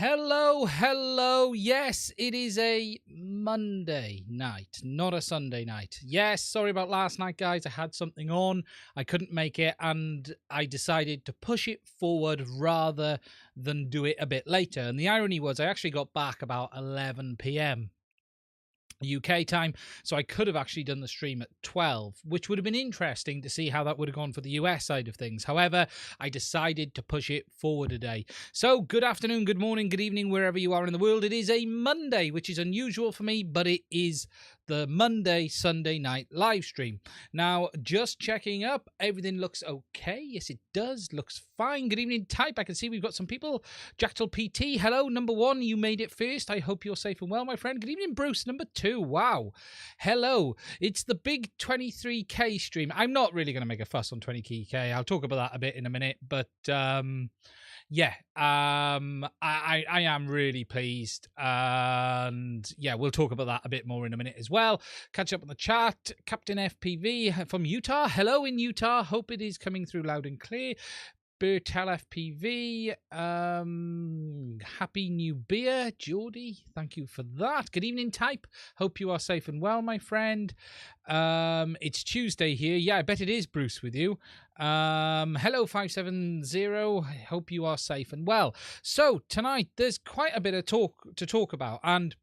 Hello. Yes, it is a Monday night, not a Sunday night. Yes, sorry about last night, guys. I had something on. I couldn't make it, and I decided to push it forward rather than do it a bit later. And the irony was I actually got back about 11 p.m. UK time, so I could have actually done the stream at 12, which would have been interesting to see how that would have gone for the US side of things. However, I decided to push it forward a day. So good afternoon, good morning, good evening, wherever you are in the world. It is a Monday, which is unusual for me, but it is the Sunday night live stream. Now, just checking up, everything looks okay. Yes, it does. Looks fine. Good evening, Type. I can see we've got some people. Jackal PT, hello. Number one, you made it first. I hope you're safe and well, my friend. Good evening, Bruce. Number two, wow. Hello. It's the big 23K stream. I'm not really going to make a fuss on 20K. I'll talk about that a bit in a minute, but yeah, I am really pleased, and yeah, we'll talk about that a bit more in a minute as well. Catch up on the chat. Captain FPV from Utah. Hello in Utah. Hope it is coming through loud and clear. Bertel FPV, happy new beer, Geordie, thank you for that. Good evening, Type, hope you are safe and well, my friend. It's Tuesday here, yeah, I bet it is, Bruce, with you. Hello 570, I hope you are safe and well. So tonight there's quite a bit of talk to talk about, and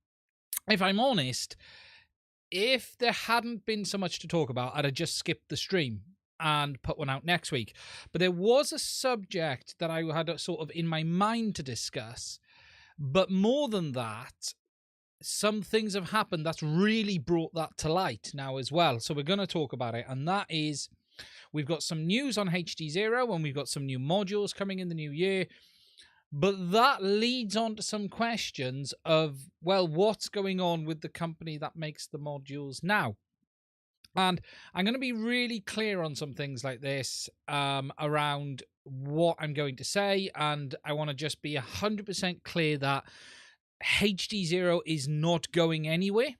if I'm honest, if there hadn't been so much to talk about, I'd have just skipped the stream and put one out next week. But there was a subject that I had sort of in my mind to discuss. But more than that, some things have happened that's really brought that to light now as well. So we're going to talk about it. And that is, we've got some news on HD0 and we've got some new modules coming in the new year. But that leads on to some questions of, well, what's going on with the company that makes the modules now? And I'm going to be really clear on some things like this around what I'm going to say. And I want to just be 100% clear that HD0 is not going anywhere.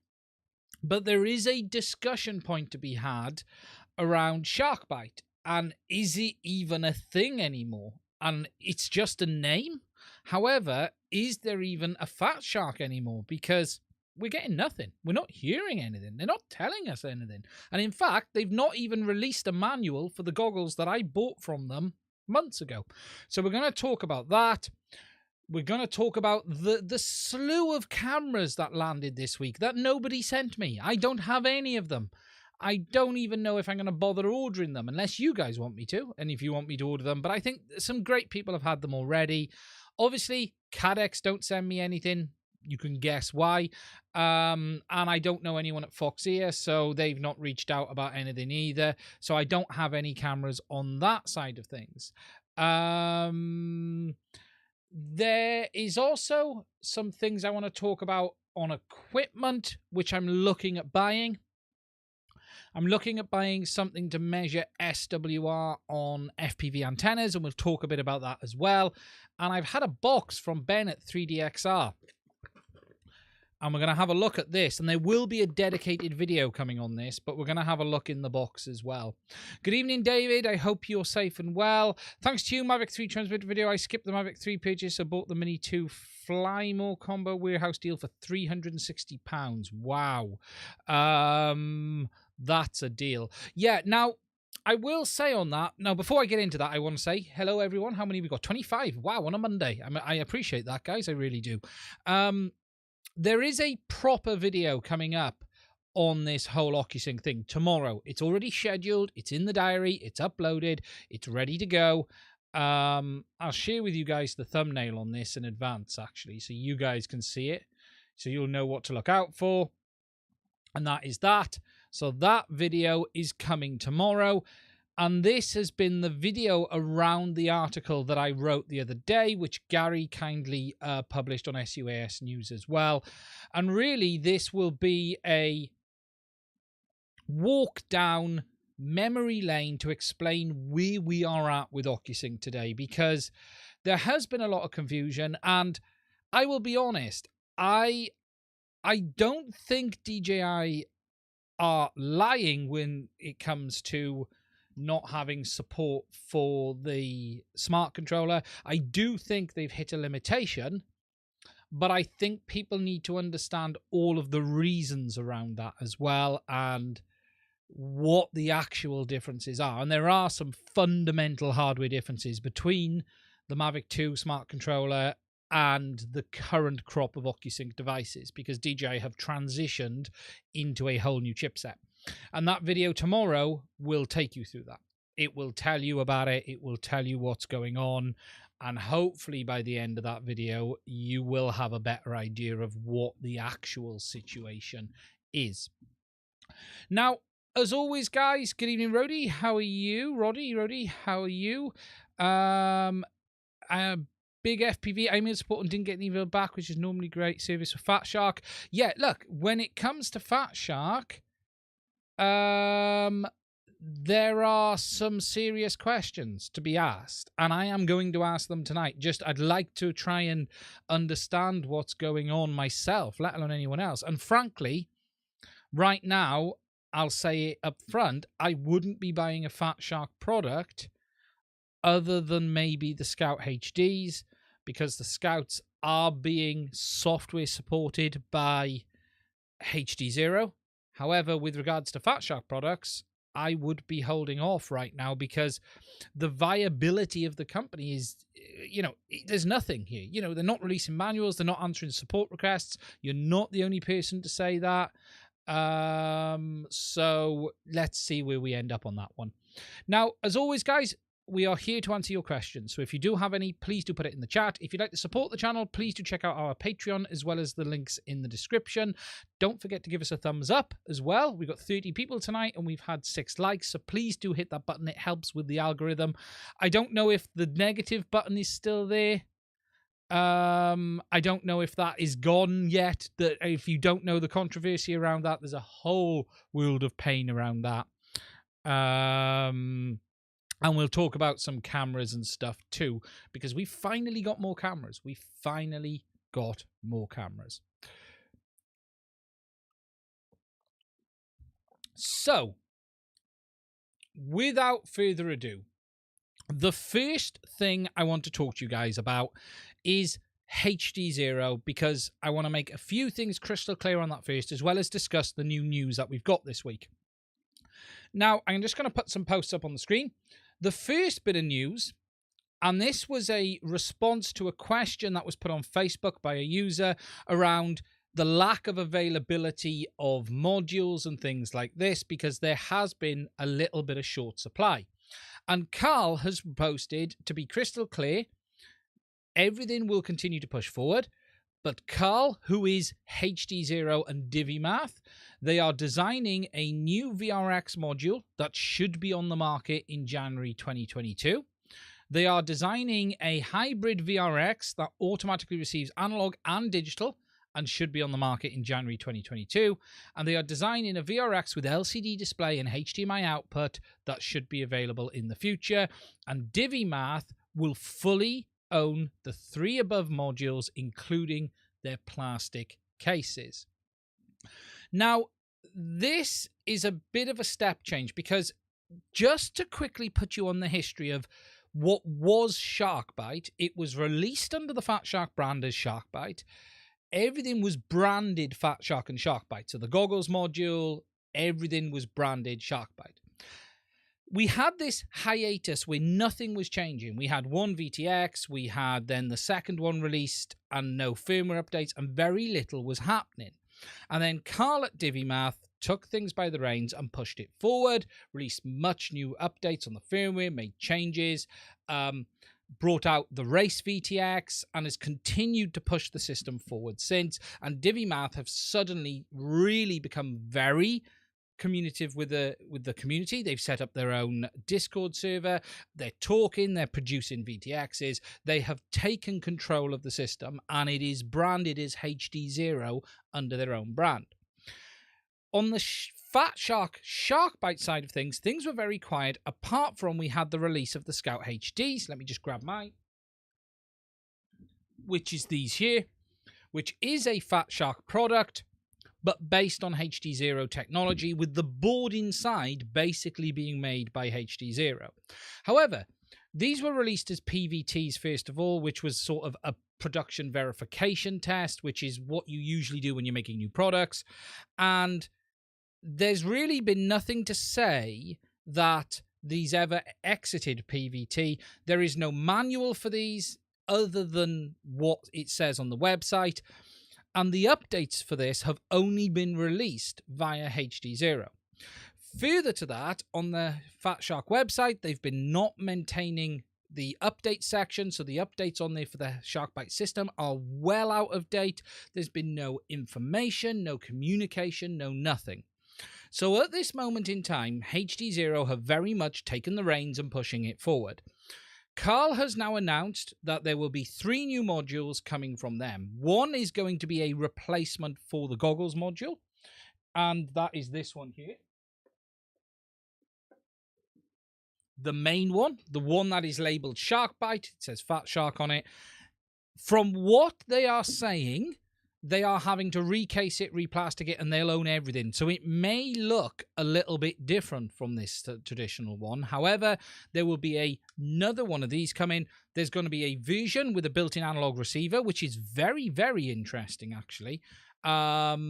But there is a discussion point to be had around Sharkbyte. And is it even a thing anymore? And it's just a name. However, is there even a fat shark anymore? Because we're getting nothing. We're not hearing anything. They're not telling us anything. And in fact, they've not even released a manual for the goggles that I bought from them months ago. So we're going to talk about that. We're going to talk about the slew of cameras that landed this week that nobody sent me. I don't have any of them. I don't even know if I'm going to bother ordering them unless you guys want me to, and if you want me to order them. But I think some great people have had them already. Obviously, Cadex don't send me anything. You can guess why. And I don't know anyone at Foxeer, so they've not reached out about anything either. So I don't have any cameras on that side of things. There is also some things I want to talk about on equipment, which I'm looking at buying. I'm looking at buying something to measure SWR on FPV antennas, and we'll talk a bit about that as well. And I've had a box from Ben at 3DXR. And we're going to have a look at this, and there will be a dedicated video coming on this, but we're going to have a look in the box as well. Good evening, David. I hope you're safe and well. Thanks to you, Mavic 3 transmit video. I skipped the Mavic 3 purchase. I bought the Mini 2 Flymore combo warehouse deal for £360. Wow. That's a deal. Yeah, now, I will say on that, now before I get into that, I want to say hello everyone. How many have we got? 25. Wow, on a Monday. I appreciate that, guys. I really do. There is a proper video coming up on this whole OcuSync thing tomorrow. It's already scheduled. It's in the diary. It's uploaded. It's ready to go. I'll share with you guys the thumbnail on this in advance, actually, so you guys can see it. So you'll know what to look out for. And that is that. So that video is coming tomorrow. And this has been the video around the article that I wrote the other day, which Gary kindly published on SUAS News as well. And really, this will be a walk down memory lane to explain where we are at with OcuSync today, because there has been a lot of confusion. And I will be honest, I don't think DJI are lying when it comes to not having support for the smart controller. I do think they've hit a limitation, but I think people need to understand all of the reasons around that as well, and what the actual differences are. And there are some fundamental hardware differences between the Mavic 2 smart controller and the current crop of OcuSync devices, because DJI have transitioned into a whole new chipset. And that video tomorrow will take you through that. It will tell you about it. It will tell you what's going on. And hopefully by the end of that video, you will have a better idea of what the actual situation is. Now, as always, guys, good evening, Roddy. How are you? Roddy, how are you? Big FPV email support and didn't get an email back, which is normally great service for Fat Shark. Yeah, look, when it comes to Fat Shark, there are some serious questions to be asked, and I am going to ask them tonight. I'd like to try and understand what's going on myself, let alone anyone else. And frankly, right now, I'll say it up front, I wouldn't be buying a Fat Shark product other than maybe the Scout HDs, because the Scouts are being software supported by HD0. However, with regards to Fat Shark products, I would be holding off right now, because the viability of the company is, there's nothing here. They're not releasing manuals. They're not answering support requests. You're not the only person to say that. So let's see where we end up on that one. Now, as always, guys, we are here to answer your questions. So if you do have any, please do put it in the chat. If you'd like to support the channel, please do check out our Patreon, as well as the links in the description. Don't forget to give us a thumbs up as well. We've got 30 people tonight and we've had 6 likes. So please do hit that button. It helps with the algorithm. I don't know if the negative button is still there. I don't know if that is gone yet. If you don't know the controversy around that, there's a whole world of pain around that. And we'll talk about some cameras and stuff too, because we finally got more cameras. So, without further ado, the first thing I want to talk to you guys about is HD0, because I want to make a few things crystal clear on that first, as well as discuss the new news that we've got this week. Now, I'm just going to put some posts up on the screen. The first bit of news, and this was a response to a question that was put on Facebook by a user around the lack of availability of modules and things like this, because there has been a little bit of short supply. And Carl has posted, to be crystal clear, everything will continue to push forward. But Carl, who is HD0 and DiviMath, they are designing a new VRX module that should be on the market in January 2022. They are designing a hybrid VRX that automatically receives analog and digital and should be on the market in January 2022. And they are designing a VRX with LCD display and HDMI output that should be available in the future. And DiviMath will fully own the 3 above modules, including their plastic cases. Now, this is a bit of a step change, because just to quickly put you on the history of what was Sharkbyte, it was released under the Fat Shark brand as Sharkbyte. Everything was branded Fat Shark and Sharkbyte. So the goggles module, everything was branded Sharkbyte. We had this hiatus where nothing was changing. We had one VTX, we had then the second one released and no firmware updates, and very little was happening. And then Carl at DiviMath took things by the reins and pushed it forward, released much new updates on the firmware, made changes, brought out the race VTX, and has continued to push the system forward since. And DiviMath have suddenly really become very communicative with the community. They've set up their own Discord server. They're talking, they're producing VTXs. They have taken control of the system, and it is branded as HD0 under their own brand. On the Fat Shark Sharkbyte side of things, things were very quiet, apart from we had the release of the Scout HDs. Let me just grab mine, which is these here, which is a Fat Shark product, but based on HD0 technology, with the board inside basically being made by HD0. However, These were released as PVTs first of all, which was sort of a production verification test, which is what you usually do when you're making new products. And there's really been nothing to say that these ever exited PVT. There is no manual for these other than what it says on the website. And the updates for this have only been released via HD0. Further to that, on the Fat Shark website, they've been not maintaining the update section, so the updates on there for the Sharkbyte system are well out of date. There's been no information, no communication, no nothing. So at this moment in time, HD0 have very much taken the reins and pushing it forward. Carl has now announced that there will be 3 new modules coming from them. One is going to be a replacement for the goggles module, and that is this one here. The main one, the one that is labeled Sharkbyte, it says Fat Shark on it. From what they are saying, they are having to recase it, replastic it, and they'll own everything. So it may look a little bit different from this traditional one. However, there will be another one of these coming. There's going to be a version with a built-in analog receiver, which is very, very interesting, actually. That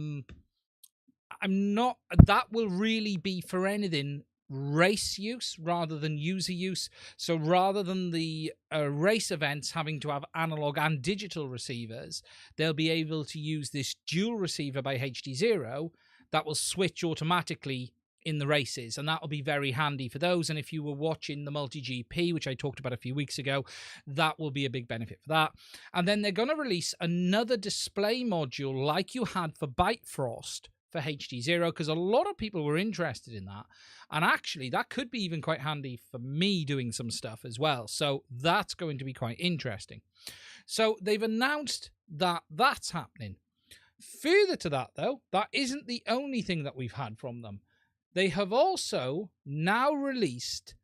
will really be for anything race use rather than user use. So rather than the race events having to have analog and digital receivers, they'll be able to use this dual receiver by HD0 that will switch automatically in the races, and that will be very handy for those. And if you were watching the multi-GP, which I talked about a few weeks ago, that will be a big benefit for that. And then they're going to release another display module like you had for Bifrost for HD0, because a lot of people were interested in that. And actually, that could be even quite handy for me doing some stuff as well. So that's going to be quite interesting. So they've announced that that's happening. Further to that, though, that isn't the only thing that we've had from them. They have also now released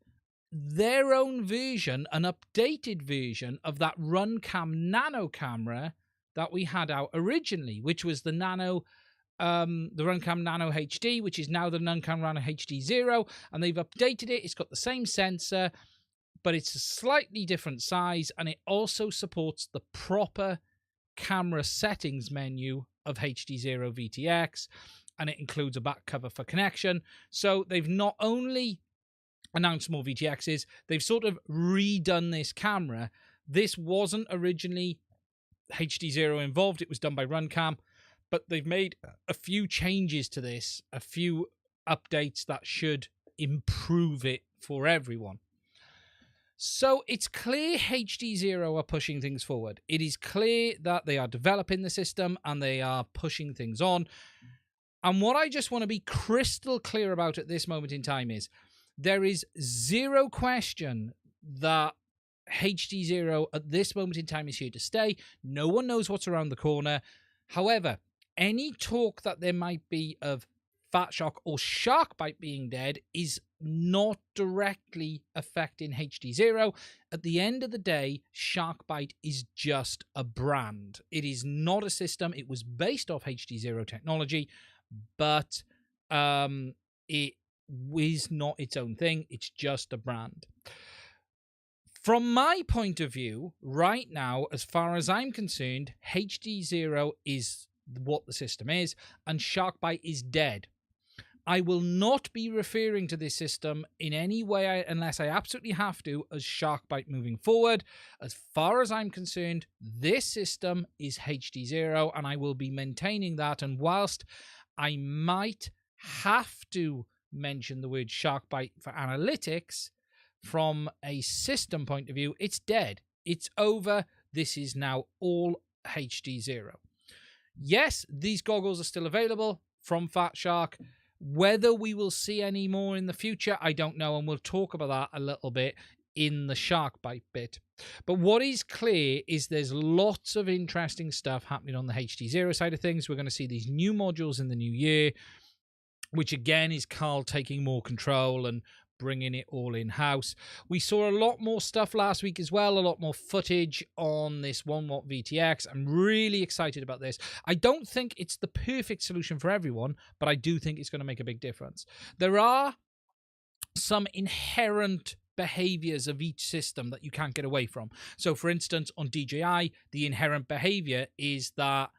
their own version, an updated version of that RunCam Nano camera that we had out originally, which was the Nano... the RunCam Nano HD, which is now the RunCam Nano HD0, and they've updated it. It's got the same sensor, but it's a slightly different size, and it also supports the proper camera settings menu of HD0 VTX, and it includes a back cover for connection. So they've not only announced more VTXs, they've sort of redone this camera. This wasn't originally HD0 involved. It was done by RunCam. But they've made a few changes to this, a few updates that should improve it for everyone. So it's clear HD0 are pushing things forward. It is clear that they are developing the system and they are pushing things on. And what I just want to be crystal clear about at this moment in time is there is zero question that HD0 at this moment in time is here to stay. No one knows what's around the corner. However, any talk that there might be of Fat Shark or Sharkbyte being dead is not directly affecting HD0. At the end of the day, Sharkbyte is just a brand. It is not a system. It was based off HD0 technology, but it is not its own thing. It's just a brand. From my point of view, right now, as far as I'm concerned, HD0 is what the system is, and Sharkbyte is dead. I will not be referring to this system in any way unless I absolutely have to as Sharkbyte moving forward. As far as I'm concerned, this system is HD0, and I will be maintaining that. And whilst I might have to mention the word Sharkbyte for analytics, from a system point of view, it's dead. It's over. This is now all HD0. Yes, these goggles are still available from Fat Shark. Whether we will see any more in the future, I don't know, and we'll talk about that a little bit in the Sharkbyte bit. But what is clear is there's lots of interesting stuff happening on the HD0 side of things. We're going to see these new modules in the new year, which again is Carl taking more control and bringing it all in-house. We saw a lot more stuff last week as well, a lot more footage on this 1-watt VTX. I'm really excited about this. I don't think it's the perfect solution for everyone, but I do think it's going to make a big difference. There are some inherent behaviors of each system that you can't get away from. So, for instance, on DJI, the inherent behavior is that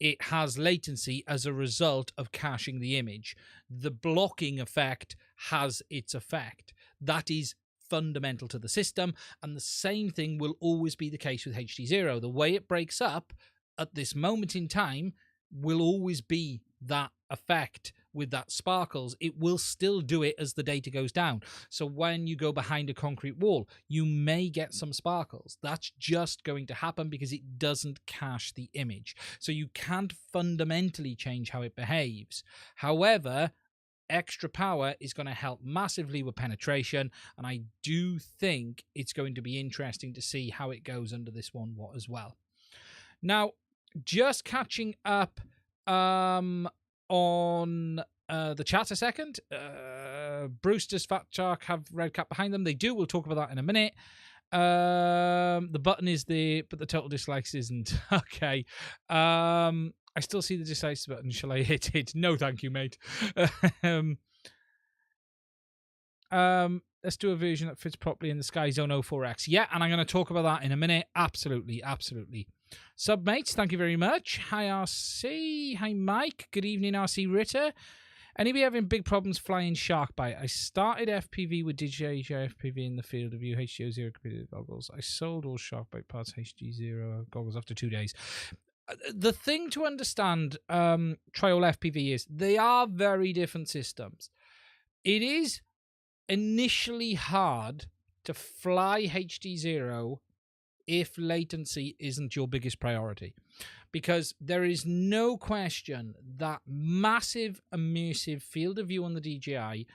it has latency as a result of caching the image. The blocking effect has its effect. That is fundamental to the system, and the same thing will always be the case with HD0. The way it breaks up at this moment in time will always be that effect with that sparkles. It will still do it as the data goes down. So when you go behind a concrete wall, you may get some sparkles. That's just going to happen because it doesn't cache the image. So you can't fundamentally change how it behaves. However, extra power is going to help massively with penetration, and I do think it's going to be interesting to see how it goes under this 1 watt as well. Now, just catching up on the chat a second. Brewster's Fat Shark have red cap behind them. They do. We'll talk about that in a minute. The button is there, but the total dislikes isn't. Okay. I still see the dislikes button. Shall I hit it? No, thank you, mate. Let's do a version that fits properly in the Sky Zone 04X. Yeah, and I'm going to talk about that in a minute. Absolutely, absolutely. Submates, thank you very much. Hi, RC. Hi, Mike. Good evening, RC Ritter. Anybody having big problems flying Sharkbyte? I started FPV with DJI FPV in the field of view HDO0 computer goggles. I sold all Sharkbyte parts HG0 goggles after 2 days. The thing to understand, Trial FPV, is they are very different systems. It is initially hard to fly HD0 if latency isn't your biggest priority, because there is no question that massive immersive field of view on the DJI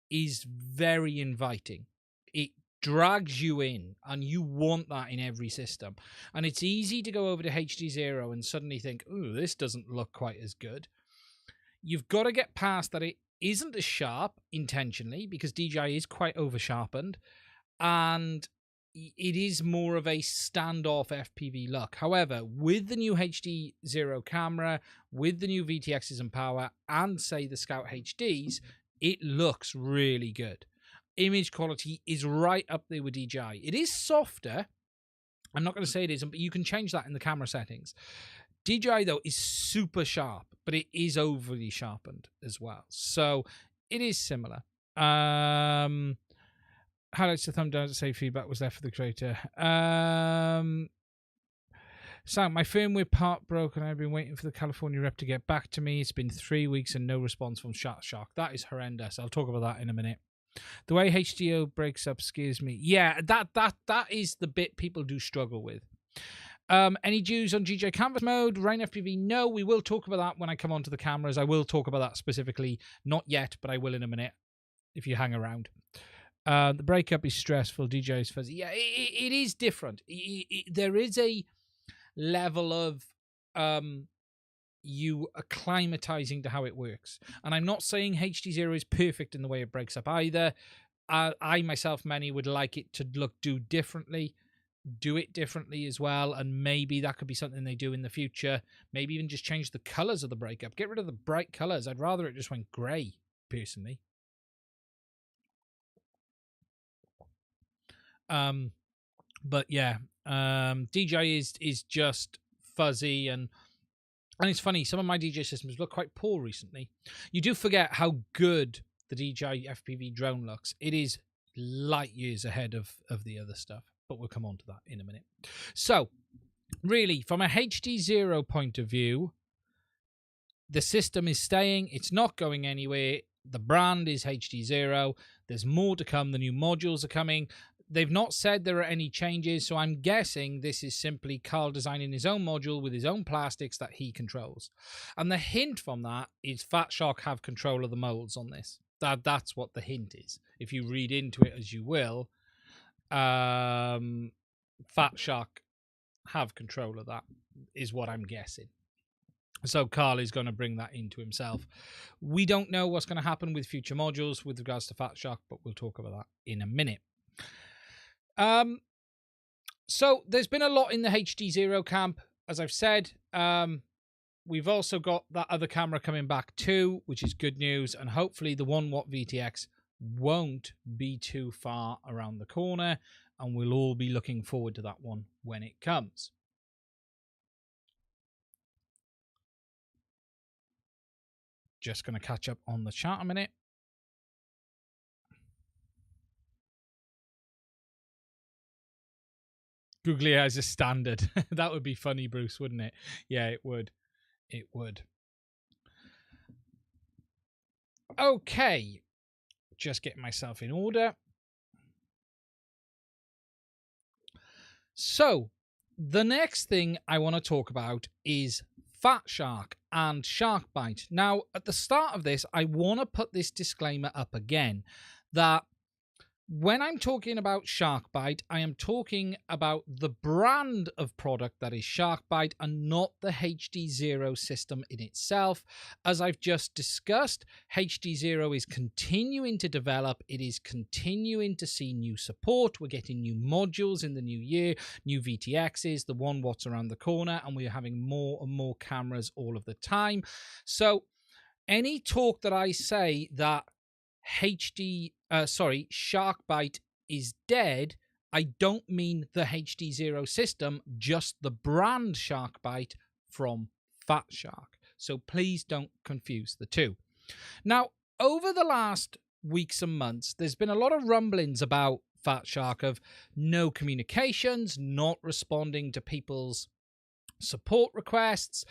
is very inviting. It drags you in, and you want that in every system. And it's easy to go over to HD0 and suddenly think, ooh, this doesn't look quite as good. You've got to get past that it isn't as sharp intentionally, because DJI is quite over sharpened, and it is more of a standoff FPV look. However, with the new HD0 camera, with the new VTXs and power, and say the Scout HDs, it looks really good. Image quality is right up there with DJI. It is softer. I'm not going to say it isn't, but you can change that in the camera settings. DJI, though, is super sharp, but it is overly sharpened as well. So it is similar. Highlights the thumb down to say feedback was there for the creator. So my firmware part broke, and I've been waiting for the California rep to get back to me. It's been 3 weeks and no response from Shark. That is horrendous. I'll talk about that in a minute. The way HDO breaks up scares me. Yeah, that is the bit people do struggle with. Any Jews on GJ Canvas mode? Rain FPV? No, we will talk about that when I come onto the cameras. I will talk about that specifically. Not yet, but I will in a minute if you hang around. The breakup is stressful. DJ is fuzzy. Yeah, it is different. There is a level of you acclimatizing to how it works. And I'm not saying HD0 is perfect in the way it breaks up either. I myself, many would like it to do it differently as well, and maybe that could be something they do in the future. Maybe even just change the colors of the breakup. Get rid of the bright colors. I'd rather it just went gray, personally. But yeah, DJI is just fuzzy, and it's funny, some of my DJ systems look quite poor recently. You do forget how good the DJI FPV drone looks. It is light years ahead of the other stuff, but we'll come on to that in a minute. So really, from a HD0 point of view, the system is staying. It's not going anywhere. The brand is HD0. There's more to come. The new modules are coming. They've not said there are any changes, so I'm guessing this is simply Carl designing his own module with his own plastics that he controls. And the hint from that is Fat Shark have control of the molds on this. That's what the hint is. If you read into it as you will, Fat Shark have control of that, is what I'm guessing. So Carl is going to bring that into himself. We don't know what's going to happen with future modules with regards to Fat Shark, but we'll talk about that in a minute. So there's been a lot in the HD0 camp, as I've said. We've also got that other camera coming back too, which is good news, and hopefully the 1 watt VTX won't be too far around the corner, and we'll all be looking forward to that one when it comes. Just going to catch up on the chat a minute. Googly eyes is standard. That would be funny, Bruce, wouldn't it? Yeah, it would. It would. Okay. Just getting myself in order. So, the next thing I want to talk about is Fat Shark and Sharkbyte. Now, at the start of this, I want to put this disclaimer up again that when I'm talking about Sharkbyte, I am talking about the brand of product that is Sharkbyte and not the HD0 system in itself. As I've just discussed, HD0 is continuing to develop. It is continuing to see new support. We're getting new modules in the new year, new VTXs, the 1 watts around the corner, and we're having more and more cameras all of the time. So any talk that I say that Sharkbyte is dead, I don't mean the HD0 system, just the brand Sharkbyte from Fat Shark. So please don't confuse the two. Now, over the last weeks and months, there's been a lot of rumblings about Fat Shark of no communications, not responding to people's support requests.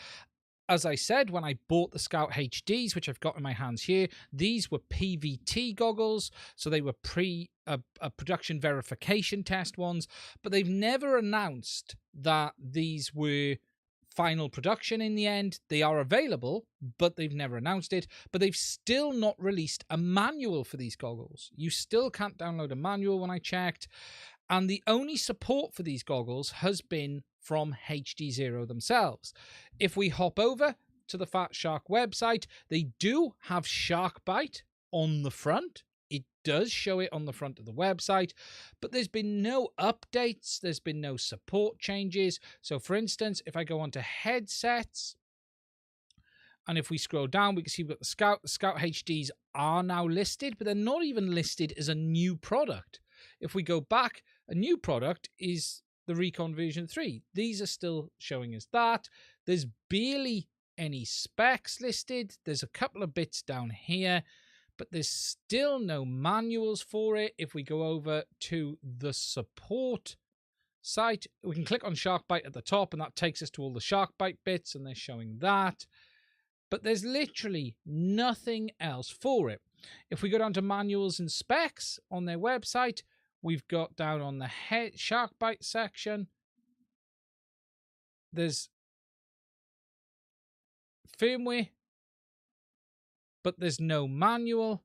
As I said, when I bought the Scout HDs, which I've got in my hands here, these were PVT goggles, so they were production verification test ones, but they've never announced that these were final production in the end. They are available, but they've never announced it, but they've still not released a manual for these goggles. You still can't download a manual when I checked, and the only support for these goggles has been from HD0 themselves. If we hop over to the Fat Shark website, they do have Sharkbyte on the front. It does show it on the front of the website, but there's been no updates. There's been no support changes. So for instance, if I go onto headsets, and if we scroll down, we can see that the Scout HDs are now listed, but they're not even listed as a new product. If we go back, a new product is the Recon version 3. These are still showing as that. There's barely any specs listed. There's a couple of bits down here, but there's still no manuals for it. If we go over to the support site, we can click on Sharkbyte at the top, and that takes us to all the Sharkbyte bits, and they're showing that. But there's literally nothing else for it. If we go down to manuals and specs on their website, we've got down on the Sharkbyte section, there's firmware, but there's no manual.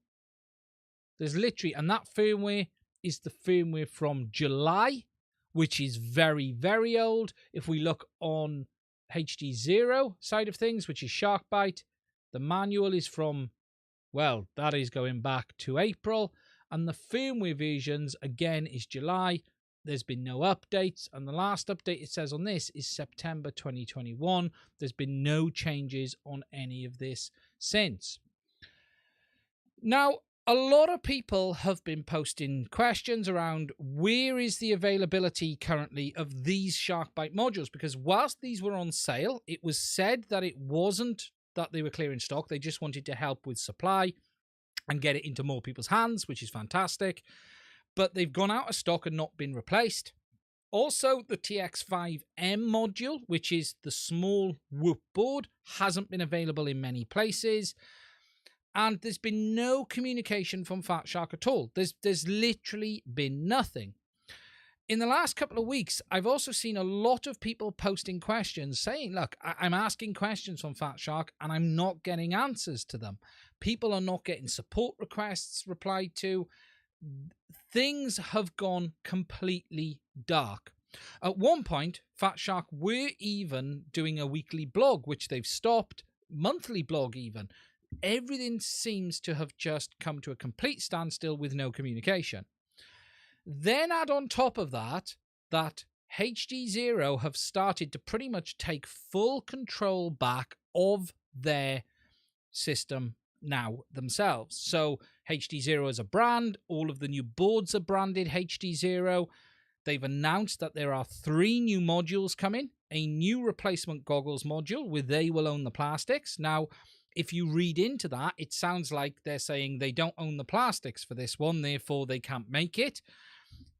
There's literally, and that firmware is the firmware from July, which is very, very old. If we look on HD0 side of things, which is Sharkbyte, the manual is from, well, that is going back to April. And the firmware versions, again, is July. There's been no updates. And the last update it says on this is September 2021. There's been no changes on any of this since. Now, a lot of people have been posting questions around where is the availability currently of these Sharkbyte modules, because whilst these were on sale, it was said that it wasn't that they were clearing stock. They just wanted to help with supply and get it into more people's hands, which is fantastic. But they've gone out of stock and not been replaced. Also, the TX5M module, which is the small whoop board, hasn't been available in many places. And there's been no communication from Fat Shark at all. There's literally been nothing. In the last couple of weeks, I've also seen a lot of people posting questions saying, look, I'm asking questions from Fat Shark and I'm not getting answers to them. People are not getting support requests replied to. Things have gone completely dark. At one point, Fat Shark were even doing a weekly blog, which they've stopped, monthly blog even. Everything seems to have just come to a complete standstill with no communication. Then add on top of that, that HD0 have started to pretty much take full control back of their system now themselves. So HD0 as a brand, all of the new boards are branded HD0. They've announced that there are 3 new modules coming, a new replacement goggles module where they will own the plastics. Now, if you read into that, it sounds like they're saying they don't own the plastics for this one, therefore they can't make it.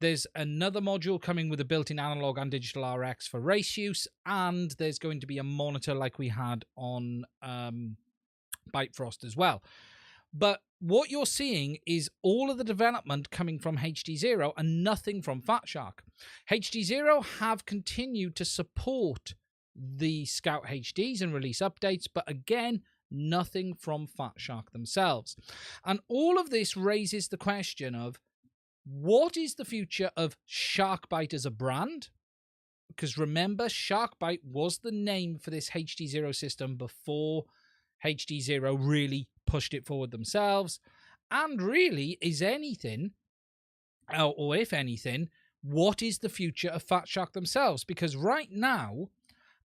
There's another module coming with a built-in analog and digital RX for race use, and there's going to be a monitor like we had on Bitefrost as well. But what you're seeing is all of the development coming from HD0 and nothing from Fatshark. HD0 have continued to support the Scout HDs and release updates, but again, nothing from Fatshark themselves. And all of this raises the question of, what is the future of Sharkbyte as a brand? Because remember, Sharkbyte was the name for this HD0 system before HD0 really pushed it forward themselves. And really, is anything, or if anything, what is the future of Fatshark themselves? Because right now,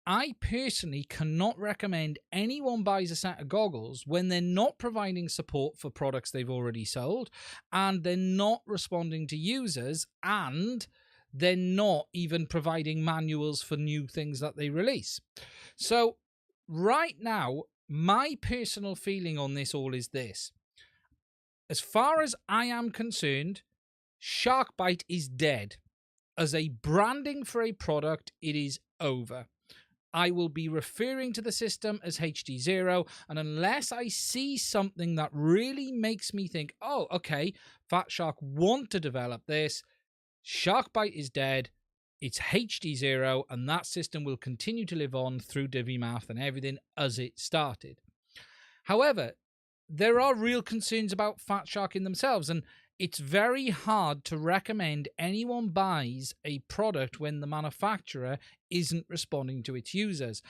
I personally cannot recommend anyone buys a set of goggles when they're not providing support for products they've already sold, and they're not responding to users, and they're not even providing manuals for new things that they release. So right now, my personal feeling on this all is this. As far as I am concerned, Sharkbyte is dead. As a branding for a product, it is over. I will be referring to the system as HD0, and unless I see something that really makes me think, oh, okay, Fatshark want to develop this, Sharkbyte is dead, it's HD0, and that system will continue to live on through DiviMath and everything as it started. However, there are real concerns about Fatshark in themselves, and it's very hard to recommend anyone buys a product when the manufacturer isn't responding to its users.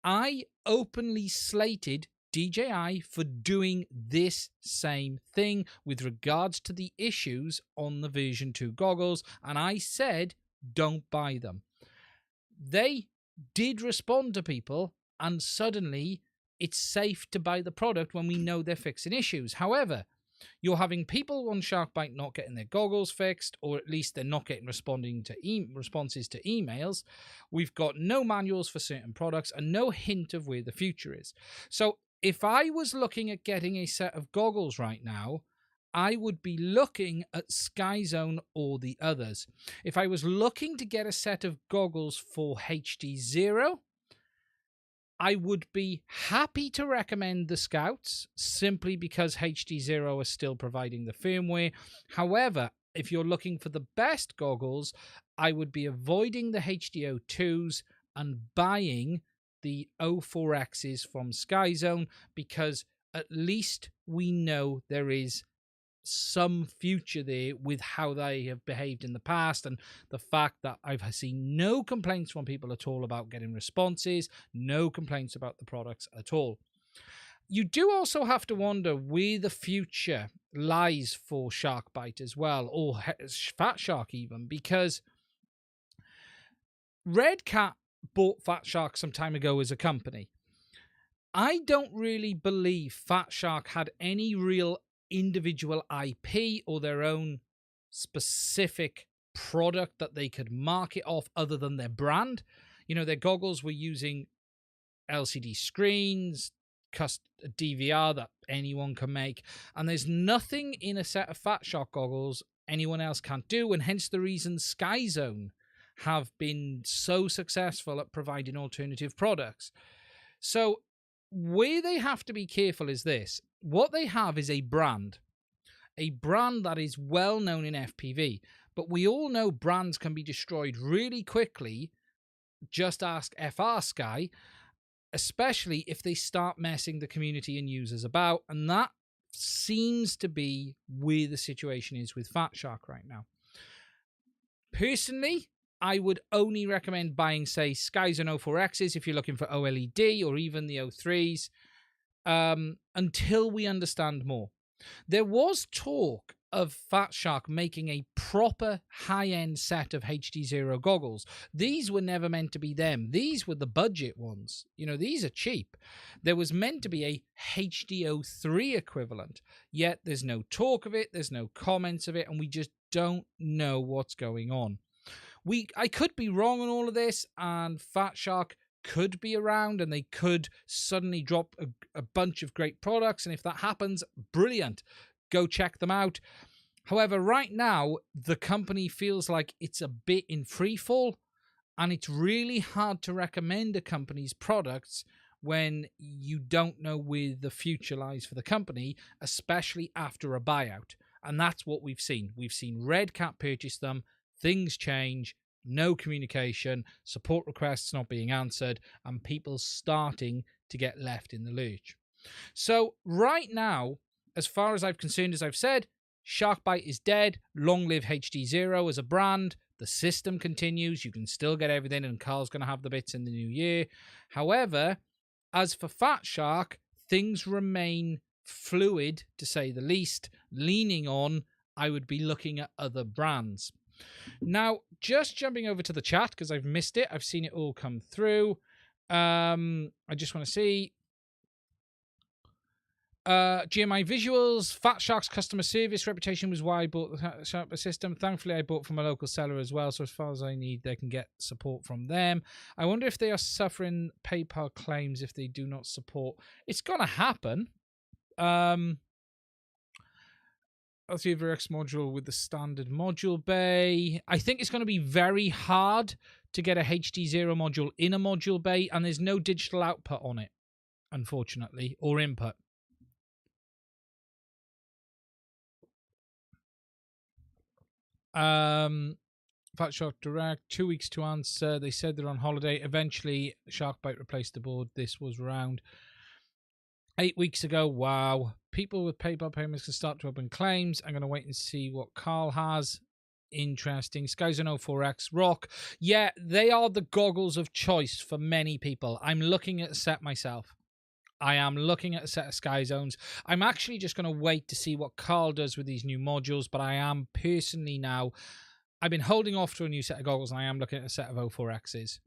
I openly slated DJI for doing this same thing with regards to the issues on the version 2 goggles, and I said, don't buy them. They did respond to people, and suddenly it's safe to buy the product when we know they're fixing issues. However, you're having people on Sharkbyte not getting their goggles fixed, or at least they're not getting responses to emails. We've got no manuals for certain products and no hint of where the future is. So if I was looking at getting a set of goggles right now, I would be looking at Skyzone or the others. If I was looking to get a set of goggles for HD0, I would be happy to recommend the Scouts simply because HD0 are still providing the firmware. However, if you're looking for the best goggles, I would be avoiding the HDO2s and buying the O4Xs from Skyzone, because at least we know there is some future there with how they have behaved in the past, and the fact that I've seen no complaints from people at all about getting responses, no complaints about the products at all. You do also have to wonder where the future lies for Sharkbyte as well, or Fatshark even, because Red Cat bought Fatshark some time ago as a company. I don't really believe Fatshark had any real individual IP or their own specific product that they could market off other than their brand. You know, their goggles were using LCD screens, DVR that anyone can make, and there's nothing in a set of Fatshark goggles anyone else can't do, and hence the reason Skyzone have been so successful at providing alternative products. So where they have to be careful is this. What they have is a brand that is well known in FPV, but we all know brands can be destroyed really quickly. Just ask FR Sky, especially if they start messing the community and users about, and that seems to be where the situation is with Fatshark right now. Personally, I would only recommend buying, say, Skyzone O4Xs if you're looking for OLED, or even the O3s, until we understand more. There was talk of Fat Shark making a proper high-end set of HD0 goggles. These were never meant to be them. These were the budget ones. These are cheap. There was meant to be a HDO3 equivalent, yet there's no talk of it, there's no comments of it, and we just don't know what's going on. I could be wrong on all of this, and Fat Shark could be around and they could suddenly drop a bunch of great products, and if that happens, brilliant. Go check them out. However, right now, the company feels like it's a bit in free fall, and it's really hard to recommend a company's products when you don't know where the future lies for the company, especially after a buyout. And that's what we've seen. We've seen Red Cat purchase them, things change, no communication, support requests not being answered, and people starting to get left in the lurch. So right now, as far as I'm concerned, as I've said, Sharkbyte is dead. Long live HD0 as a brand. The system continues. You can still get everything, and Carl's going to have the bits in the new year. However, as for Fat Shark, things remain fluid, to say the least, leaning on I would be looking at other brands. Now, just jumping over to the chat, because I've missed it. I've seen it all come through. I just want to see. GMI Visuals, Fat Shark's customer service reputation was why I bought the Sharkbyte system. Thankfully, I bought from a local seller as well, so as far as I need, they can get support from them. I wonder if they are suffering PayPal claims if they do not support. It's going to happen. I'll see the X module with the standard module bay. I think it's going to be very hard to get a HD0 module in a module bay, and there's no digital output on it, unfortunately, or input. Fat Shark Direct, 2 weeks to answer. They said they're on holiday. Eventually, Sharkbyte replaced the board. This was around 8 weeks ago. Wow. People with PayPal payments can start to open claims. I'm going to wait and see what Carl has. Interesting. Skyzone 04X Rock. Yeah, they are the goggles of choice for many people. I'm looking at a set myself. I am looking at a set of Sky Zones. I'm actually just going to wait to see what Carl does with these new modules, but I am personally now, I've been holding off to a new set of goggles, and I am looking at a set of 04Xs.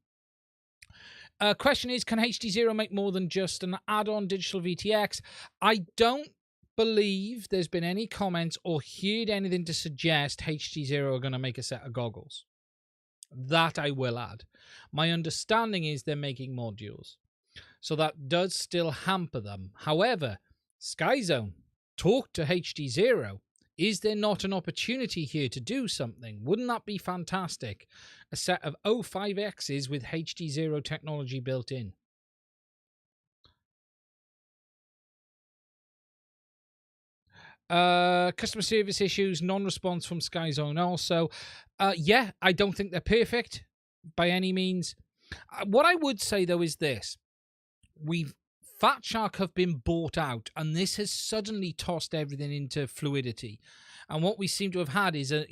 Question is, can HD0 make more than just an add-on digital VTX? I don't believe there's been any comments or heard anything to suggest HD0 are going to make a set of goggles. That I will add. My understanding is they're making modules. So that does still hamper them. However, Skyzone, talk to HD0. Is there not an opportunity here to do something? Wouldn't that be fantastic? A set of 05Xs with HD0 technology built in. Customer service issues, non-response from Skyzone also. Yeah, I don't think they're perfect by any means. What I would say, though, is this. Fat Shark have been bought out, and this has suddenly tossed everything into fluidity. And what we seem to have had is a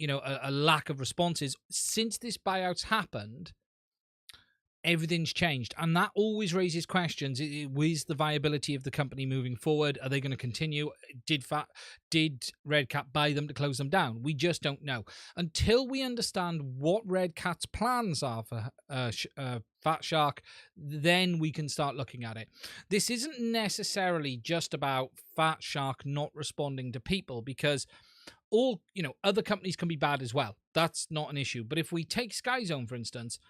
lack of responses since this buyout's happened. Everything's changed, and that always raises questions. Is the viability of the company moving forward? Are they going to continue? Did Red Cat buy them to close them down? We just don't know. Until we understand what Red Cat's plans are for Fat Shark, then we can start looking at it. This isn't necessarily just about Fat Shark not responding to people, because other companies can be bad as well. That's not an issue. But if we take Skyzone, for instance,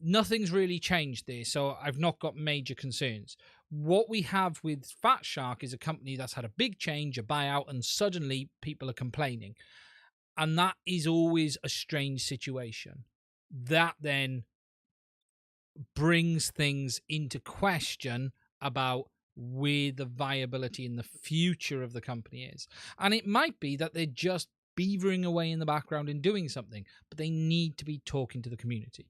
nothing's really changed there, so I've not got major concerns. What we have with Fat Shark is a company that's had a big change, a buyout, and suddenly people are complaining. And that is always a strange situation. That then brings things into question about where the viability in the future of the company is. And it might be that they're just beavering away in the background and doing something, but they need to be talking to the community.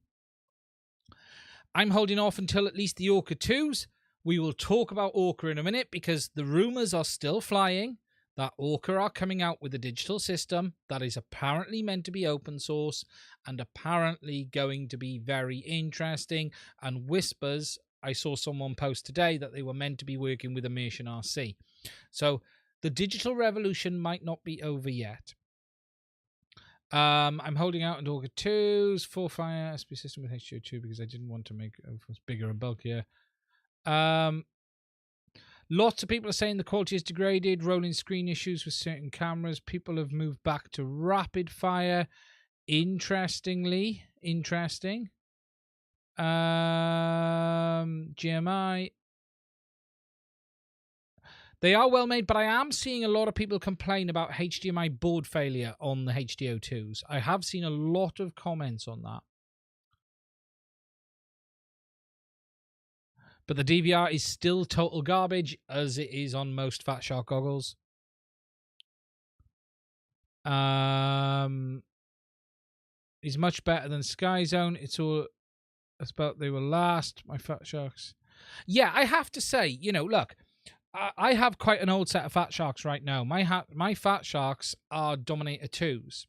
I'm holding off until at least the Orca 2s. We will talk about Orca in a minute, because the rumours are still flying that Orca are coming out with a digital system that is apparently meant to be open source and apparently going to be very interesting. And whispers, I saw someone post today that they were meant to be working with Immersion RC. So The digital revolution might not be over yet. I'm holding out on Orca 2's full fire SP system with H2O2 because I didn't want to make it bigger and bulkier. Lots of people are saying the quality is degraded, rolling screen issues with certain cameras. People have moved back to rapid fire. Interesting. GMI. They are well made, but I am seeing a lot of people complain about HDMI board failure on the HDO2s. I have seen a lot of comments on that. But the DVR is still total garbage, as it is on most Fat Shark goggles. Is much better than Sky Zone. It's all about they will last. My Fat Sharks. Yeah, I have to say, you know, look, I have quite an old set of Fat Sharks right now. My Fat Sharks are Dominator 2s,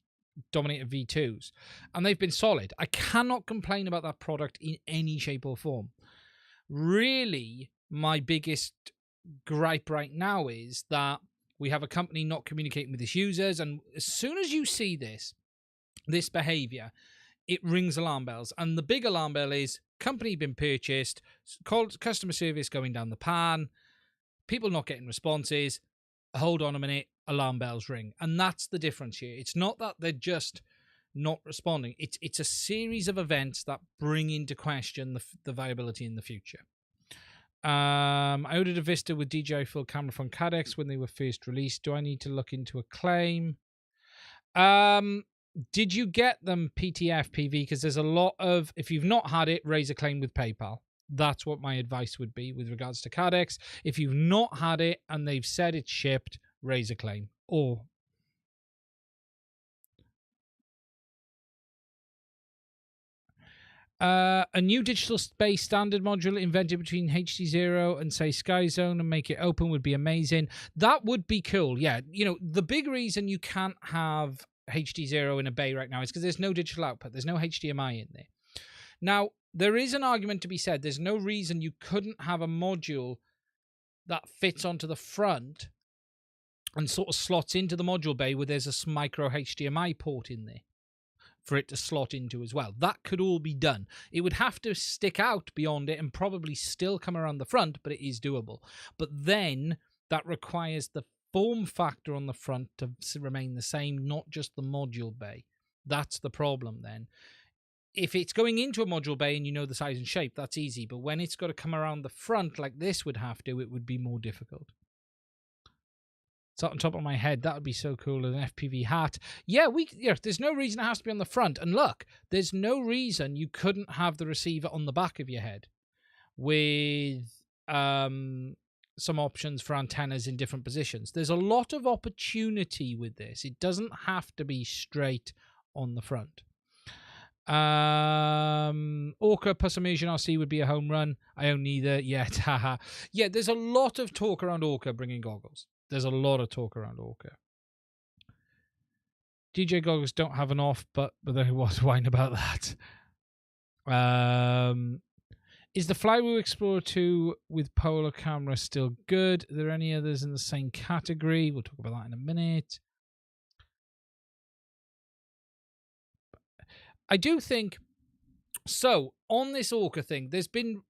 Dominator V2s, and they've been solid. I cannot complain about that product in any shape or form. Really, my biggest gripe right now is that we have a company not communicating with its users, and as soon as you see this behavior, it rings alarm bells. And the big alarm bell is company been purchased, customer service going down the pan, people not getting responses. Hold on a minute, alarm bells ring. And that's the difference here. It's not that they're just not responding. It's a series of events that bring into question the viability in the future. I ordered a Vista with DJI full camera from Cadex when they were first released. Do I need to look into a claim? Did you get them PTF PV? Because there's a lot of, if you've not had it, raise a claim with PayPal. That's what my advice would be with regards to Cadex. If you've not had it and they've said it's shipped, raise a claim. Or a new digital space standard module invented between HD0 and, say, Sky Zone and make it open would be amazing. That would be cool, yeah. You know, the big reason you can't have HD0 in a bay right now is because there's no digital output. There's no HDMI in there. Now, there is an argument to be said. There's no reason you couldn't have a module that fits onto the front and sort of slots into the module bay where there's a micro HDMI port in there for it to slot into as well. That could all be done. It would have to stick out beyond it and probably still come around the front, but it is doable. But then that requires the form factor on the front to remain the same, not just the module bay. That's the problem then. If it's going into a module bay and you know the size and shape, that's easy. But when it's got to come around the front like this would have to, it would be more difficult. It's on top of my head. That would be so cool. An FPV hat. Yeah, there's no reason it has to be on the front. And look, there's no reason you couldn't have the receiver on the back of your head with some options for antennas in different positions. There's a lot of opportunity with this. It doesn't have to be straight on the front. Orca plus Immersion RC would be a home run. I own neither yet. Haha. Yeah, there's a lot of talk around Orca bringing goggles. There's a lot of talk around Orca. DJ goggles don't have an off, but there was wine about that. Is the Flywheel Explorer 2 with polar camera still good? Are there any others in the same category? We'll talk about that in a minute. I do think, so on this Orca thing, there's been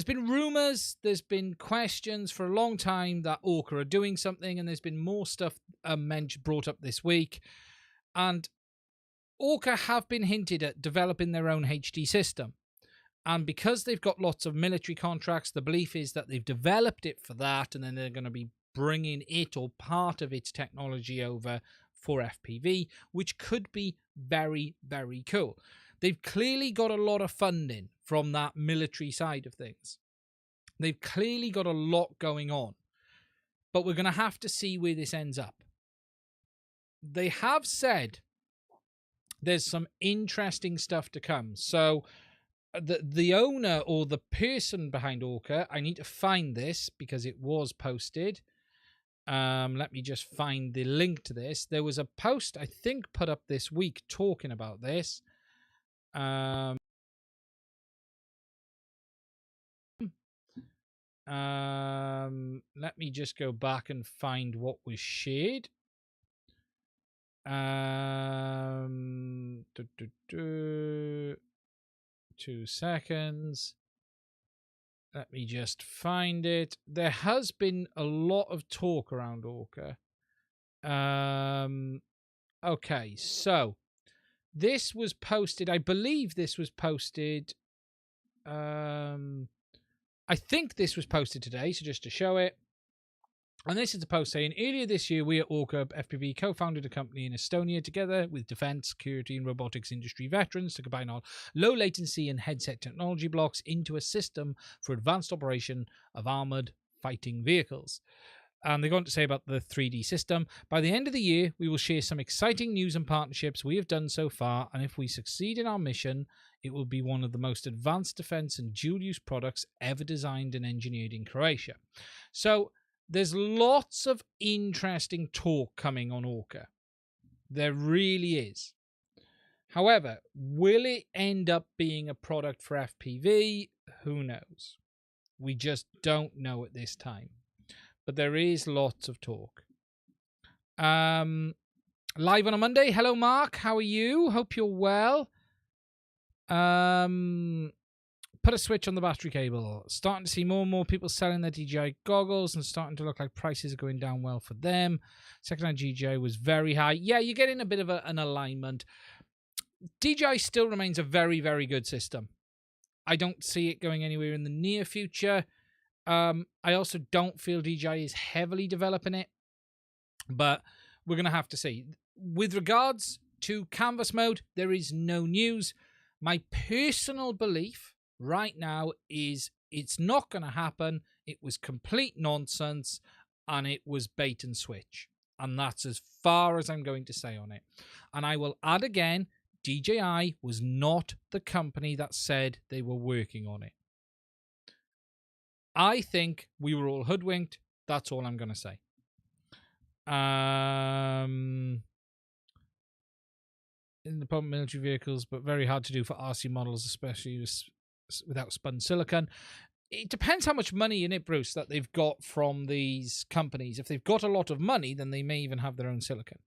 rumors, there's been questions for a long time that Orca are doing something, and there's been more stuff brought up this week. And Orca have been hinted at developing their own HD system. And because they've got lots of military contracts, the belief is that they've developed it for that, and then they're going to be bringing it or part of its technology over for FPV, which could be very, very cool. They've clearly got a lot of funding from that military side of things. They've clearly got a lot going on. But we're going to have to see where this ends up. They have said there's some interesting stuff to come. So the owner or the person behind Orca, I need to find this because it was posted. Let me just find the link to this. There was a post, I think, put up this week talking about this. Let me just go back and find what was shared. 2 seconds. Let me just find it. There has been a lot of talk around Orca. Okay, so this was posted. I believe this was posted. I think this was posted today, so just to show it. And this is a post saying, earlier this year, we at Orca FPV co-founded a company in Estonia together with defense, security, and robotics industry veterans to combine our low latency and headset technology blocks into a system for advanced operation of armored fighting vehicles. And they go on to say about the 3D system. By the end of the year, we will share some exciting news and partnerships we have done so far. And if we succeed in our mission, it will be one of the most advanced defense and dual-use products ever designed and engineered in Croatia. So there's lots of interesting talk coming on Orca. There really is. However, will it end up being a product for FPV? Who knows? We just don't know at this time. But there is lots of talk. Live on a Monday. Hello, Mark. How are you? Hope you're well. Put a switch on the battery cable. Starting to see more and more people selling their DJI goggles and starting to look like prices are going down well for them. Second-hand DJI was very high. Yeah, you're getting a bit of an alignment. DJI still remains a very, very good system. I don't see it going anywhere in the near future. I also don't feel DJI is heavily developing it, but we're going to have to see. With regards to canvas mode, there is no news. My personal belief right now is it's not going to happen. It was complete nonsense and it was bait and switch. And that's as far as I'm going to say on it. And I will add again, DJI was not the company that said they were working on it. I think we were all hoodwinked. That's all I'm going to say. Independent military vehicles, but very hard to do for RC models, especially without spun silicon. It depends how much money in it, Bruce, that they've got from these companies. If they've got a lot of money, then they may even have their own silicon.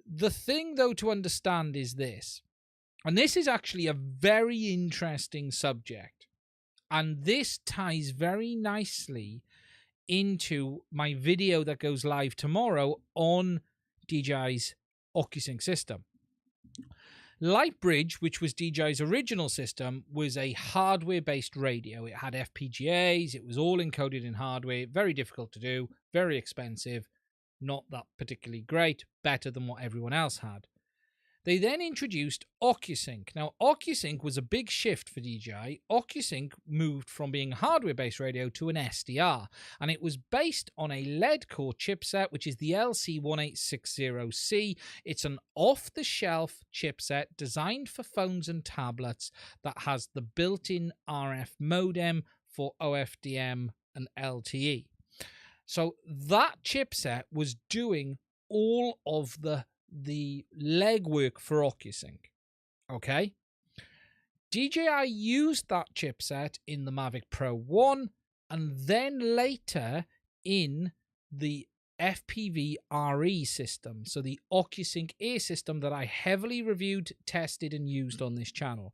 The thing, though, to understand is this, and this is actually a very interesting subject, and this ties very nicely into my video that goes live tomorrow on DJI's OcuSync system. Lightbridge, which was DJI's original system, was a hardware-based radio. It had FPGAs, it was all encoded in hardware, very difficult to do, very expensive, not that particularly great, better than what everyone else had. They then introduced OcuSync. Now, OcuSync was a big shift for DJI. OcuSync moved from being a hardware-based radio to an SDR, and it was based on a lead core chipset, which is the LC1860C. It's an off-the-shelf chipset designed for phones and tablets that has the built-in RF modem for OFDM and LTE. So that chipset was doing all of the legwork for OcuSync. Okay? DJI used that chipset in the Mavic Pro 1 and then later in the FPV RE system, so the OcuSync Air system that I heavily reviewed, tested, and used on this channel.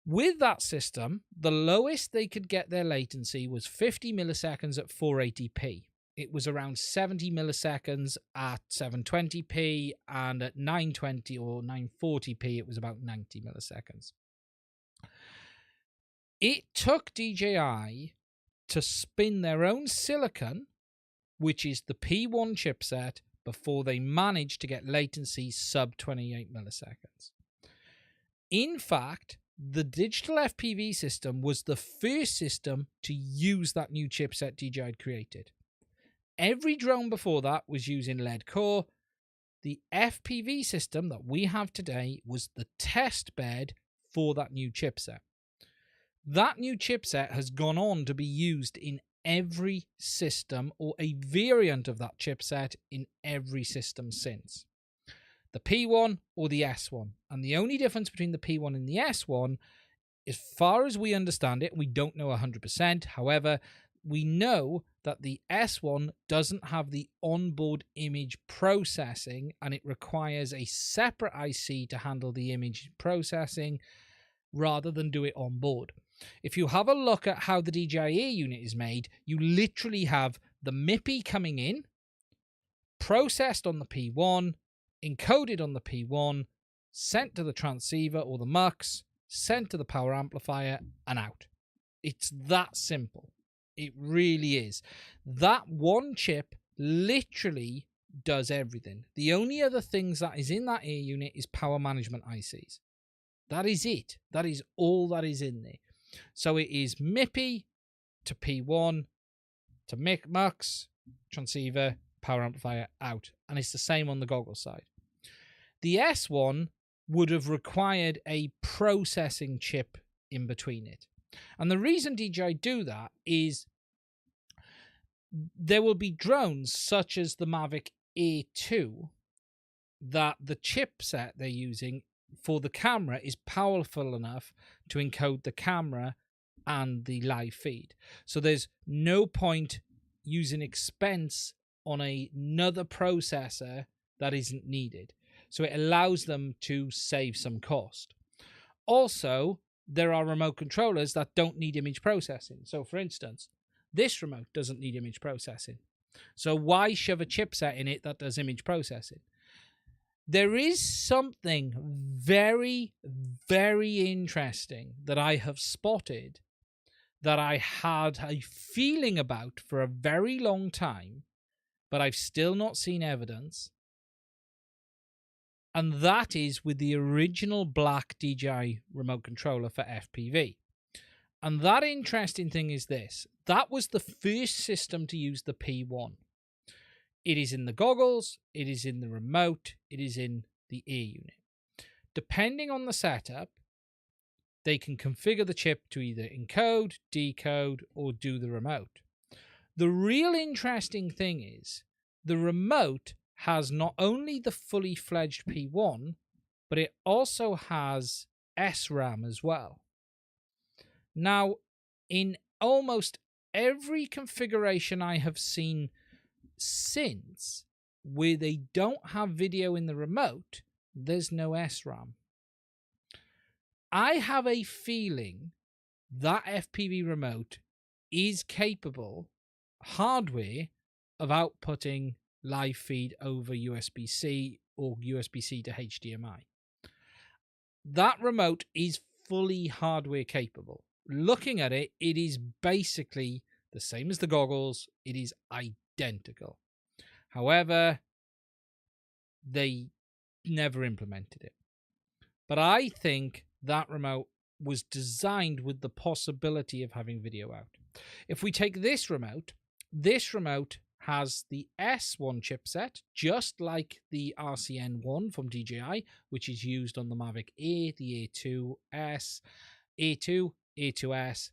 With that system, the lowest they could get their latency was 50 milliseconds at 480p. It was around 70 milliseconds at 720p, and at 920 or 940p, it was about 90 milliseconds. It took DJI to spin their own silicon, which is the P1 chipset, before they managed to get latency sub 28 milliseconds. In fact, the digital FPV system was the first system to use that new chipset DJI had created. Every drone before that was using lead core. The FPV system that we have today was the test bed for that new chipset. That new chipset has gone on to be used in every system, or a variant of that chipset in every system since. The P1 or the S1. And the only difference between the P1 and the S1 as far as we understand it, we don't know 100%. However, we know that the S1 doesn't have the onboard image processing, and it requires a separate IC to handle the image processing rather than do it on board. If you have a look at how the DJI unit is made, you literally have the MIPI coming in, processed on the P1, encoded on the P1, sent to the transceiver or the MUX, sent to the power amplifier, and out. It's that simple. It really is. That one chip literally does everything. The only other things that is in that air unit is power management ICs. That is it. That is all that is in there. So it is MIPI to P1 to MUX, transceiver, power amplifier, out. And it's the same on the goggle side. The S1 would have required a processing chip in between it. And the reason DJI do that is there will be drones such as the Mavic Air 2 that the chipset they're using for the camera is powerful enough to encode the camera and the live feed. So there's no point using expense on another processor that isn't needed. So it allows them to save some cost. Also, there are remote controllers that don't need image processing. So for instance, this remote doesn't need image processing. So why shove a chipset in it that does image processing? There is something very, very interesting that I have spotted that I had a feeling about for a very long time, but I've still not seen evidence. And that is with the original black DJI remote controller for FPV. And that interesting thing is this. That was the first system to use the P1. It is in the goggles, it is in the remote, it is in the air unit. Depending on the setup, they can configure the chip to either encode, decode, or do the remote. The real interesting thing is the remote has not only the fully fledged P1, but it also has SRAM as well. Now, in almost every configuration I have seen since where they don't have video in the remote, there's no SRAM. I have a feeling that FPV remote is capable, hardware, of outputting live feed over USB-C or USB-C to HDMI. That remote is fully hardware capable. Looking at it, it is basically the same as the goggles. It is identical. However, they never implemented it. But I think that remote was designed with the possibility of having video out. If we take this remote has the S1 chipset, just like the RCN1 from DJI, which is used on the Mavic Air, the Air2S, Air2, Air2S,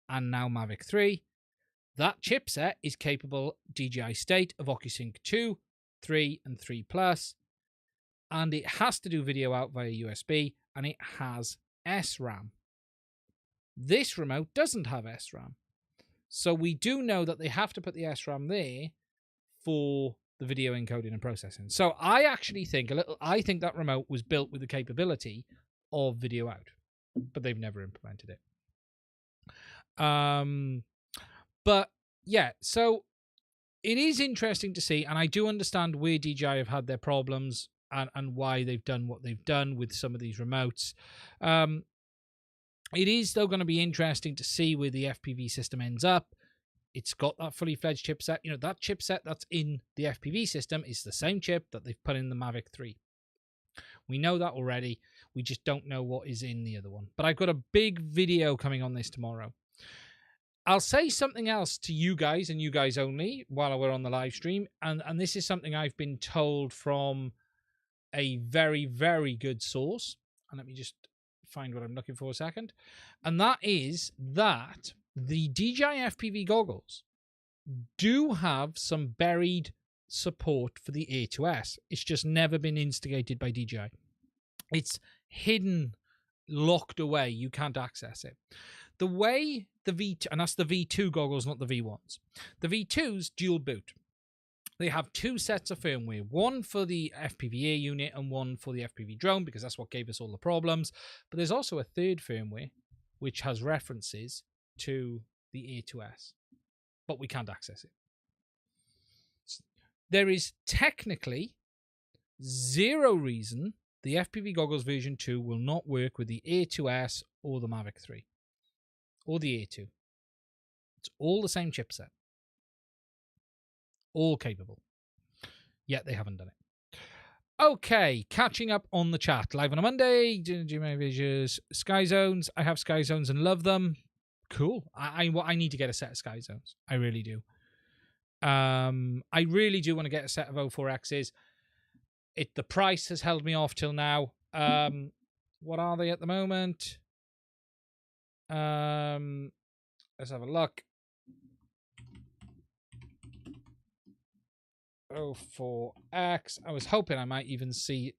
and now Mavic 3. That chipset is capable DJI state of OcuSync 2, 3, and 3 Plus, and it has to do video out via USB, and it has SRAM. This remote doesn't have SRAM. So we do know that they have to put the SRAM there for the video encoding and processing. So I actually think I think that remote was built with the capability of video out, but they've never implemented it. But yeah, so it is interesting to see, and I do understand where DJI have had their problems and why they've done what they've done with some of these remotes. It is still going to be interesting to see where the FPV system ends up. It's got that fully fledged chipset. You know, that chipset that's in the FPV system is the same chip that they've put in the Mavic 3. We know that already. We just don't know what is in the other one. But I've got a big video coming on this tomorrow. I'll say something else to you guys and you guys only while we're on the live stream. And this is something I've been told from a very, very good source. And let me just find what I'm looking for a second. And that is that the DJI FPV goggles do have some buried support for the Air2S. It's just never been instigated by DJI. It's hidden locked away. You can't access it. The way the V2, and that's the V2 goggles, not the V1s. The V2s dual boot. They have two sets of firmware, one for the FPV unit and one for the FPV drone, because that's what gave us all the problems. But there's also a third firmware, which has references to the A2S, but we can't access it. There is technically zero reason the FPV goggles version 2 will not work with the A2S or the Mavic 3 or the A2. It's all the same chipset. All capable. Yet they haven't done it. Okay, catching up on the chat. Live on a Monday. Sky Zones. I have Sky Zones and love them. Cool. I need to get a set of Sky Zones. I really do. I really do want to get a set of 04Xs. The price has held me off till now. What are they at the moment? Let's have a look. 04X. I was hoping I might even see.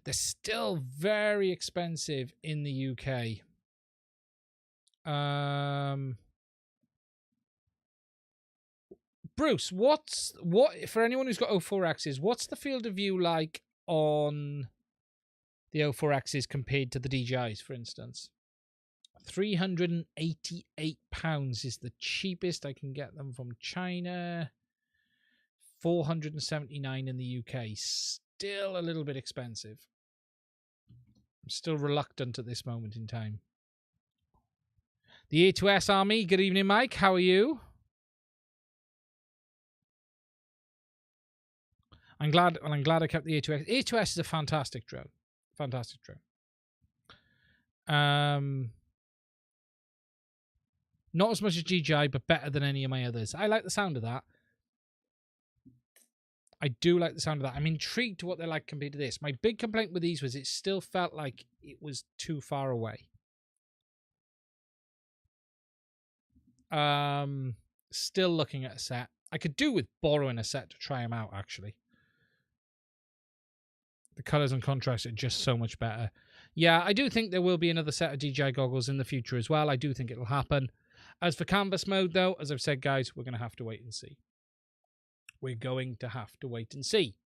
They're still very expensive in the UK. Bruce, what for anyone who's got 04Xs, what's the field of view like on the 04Xs compared to the DJIs, for instance? £388 is the cheapest I can get them from China. $479 in the UK. Still a little bit expensive. I'm still reluctant at this moment in time. The A2S Army. Good evening, Mike. How are you? I'm glad I kept the A2S. A2S is a fantastic drone. Fantastic drone. Not as much as DJI, but better than any of my others. I like the sound of that. I do like the sound of that. I'm intrigued to what they're like compared to this. My big complaint with these was it still felt like it was too far away. Still looking at a set. I could do with borrowing a set to try them out, actually. The colors and contrast are just so much better. Yeah, I do think there will be another set of DJI goggles in the future as well. I do think it'll happen. As for canvas mode, though, as I've said, guys, we're going to have to wait and see. We're going to have to wait and see.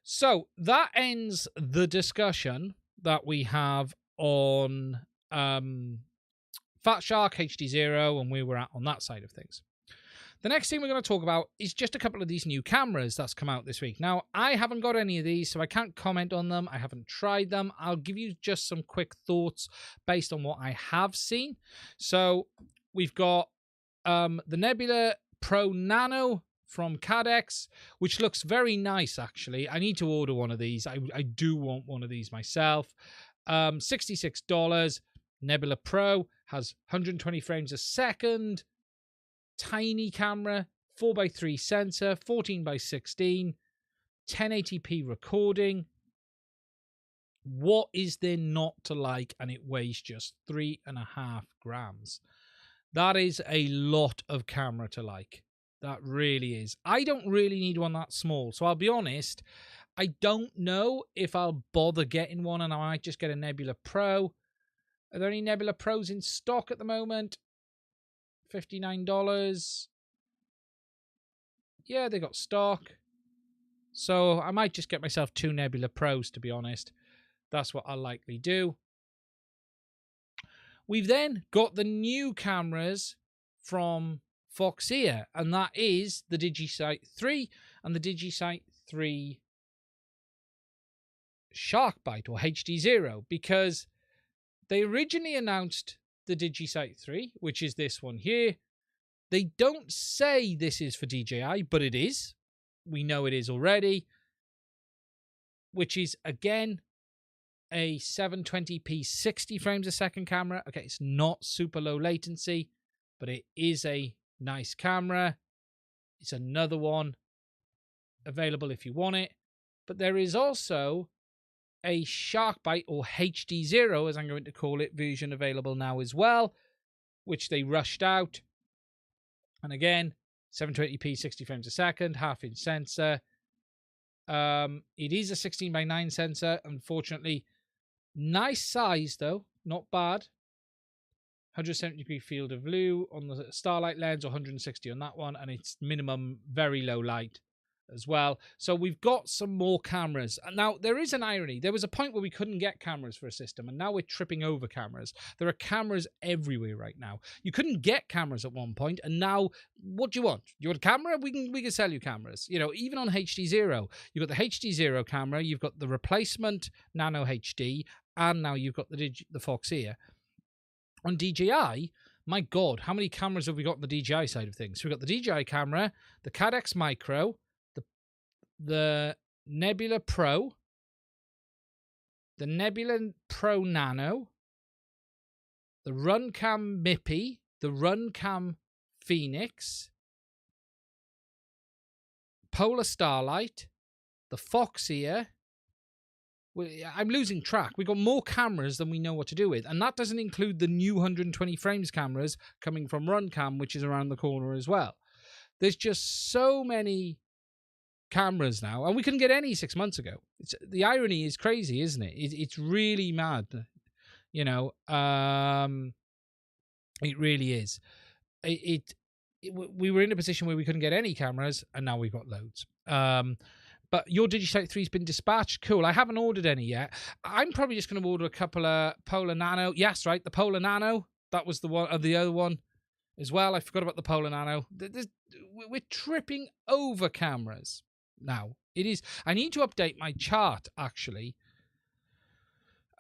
So that ends the discussion that we have on Fat Shark HD0 and where we're at on that side of things. The next thing we're going to talk about is just a couple of these new cameras that's come out this week. Now, I haven't got any of these, so I can't comment on them. I haven't tried them. I'll give you just some quick thoughts based on what I have seen. So we've got the Nebula Pro Nano from Cadex, which looks very nice, actually. I need to order one of these. I do want one of these myself. $66. Nebula Pro has 120 frames a second. Tiny camera, 4x3 sensor, 14x16, 1080p recording. What is there not to like? And it weighs just 3.5 grams. That is a lot of camera to like. That really is. I don't really need one that small. So I'll be honest, I don't know if I'll bother getting one, and I might just get a Nebula Pro. Are there any Nebula Pros in stock at the moment? $59. Yeah, they got stock. So I might just get myself 2 Nebula Pros, to be honest. That's what I'll likely do. We've then got the new cameras from Foxeer, and that is the DigiSight 3 and the DigiSight 3 Sharkbyte or HD0, because they originally announced the DigiSight 3, which is this one here. They don't say this is for DJI, but it is. We know it is already. Which is, again, a 720p 60 frames a second camera. Okay, it's not super low latency, but it is a nice camera. It's another one available if you want it. But there is also a Sharkbyte or HD0, as I'm going to call it, version available now as well, which they rushed out. And again, 720p 60 frames a second, half-inch sensor. It is a 16:9 sensor. Unfortunately, Nice size, though. Not bad. 170-degree field of view on the Starlight lens, 160 on that one, and it's minimum very low light as well. So we've got some more cameras. Now, there is an irony. There was a point where we couldn't get cameras for a system, and now we're tripping over cameras. There are cameras everywhere right now. You couldn't get cameras at one point, and now, what do you want? You want a camera? We can sell you cameras. You know, even on HD0, you've got the HD0 camera, you've got the replacement Nano HD, and now you've got the Fox Ear. On DJI, my God, how many cameras have we got on the DJI side of things? So we've got the DJI camera, the Cadex Micro, the Nebula Pro, the Nebula Pro Nano, the Runcam Mippy, the Runcam Phoenix, Polar Starlight, the Fox Ear. I'm losing track. We've got more cameras than we know what to do with. And that doesn't include the new 120 frames cameras coming from Runcam, which is around the corner as well. There's just so many cameras now, and we couldn't get any 6 months ago. The irony is crazy, isn't it? It's really mad. You know, it really is. We were in a position where we couldn't get any cameras, and now we've got loads. But your Digitite 3 has been dispatched. Cool. I haven't ordered any yet. I'm probably just going to order a couple of Polar Nano. Yes, right. The Polar Nano. That was the one. The other one as well. I forgot about the Polar Nano. We're tripping over cameras now. It is. I need to update my chart, actually.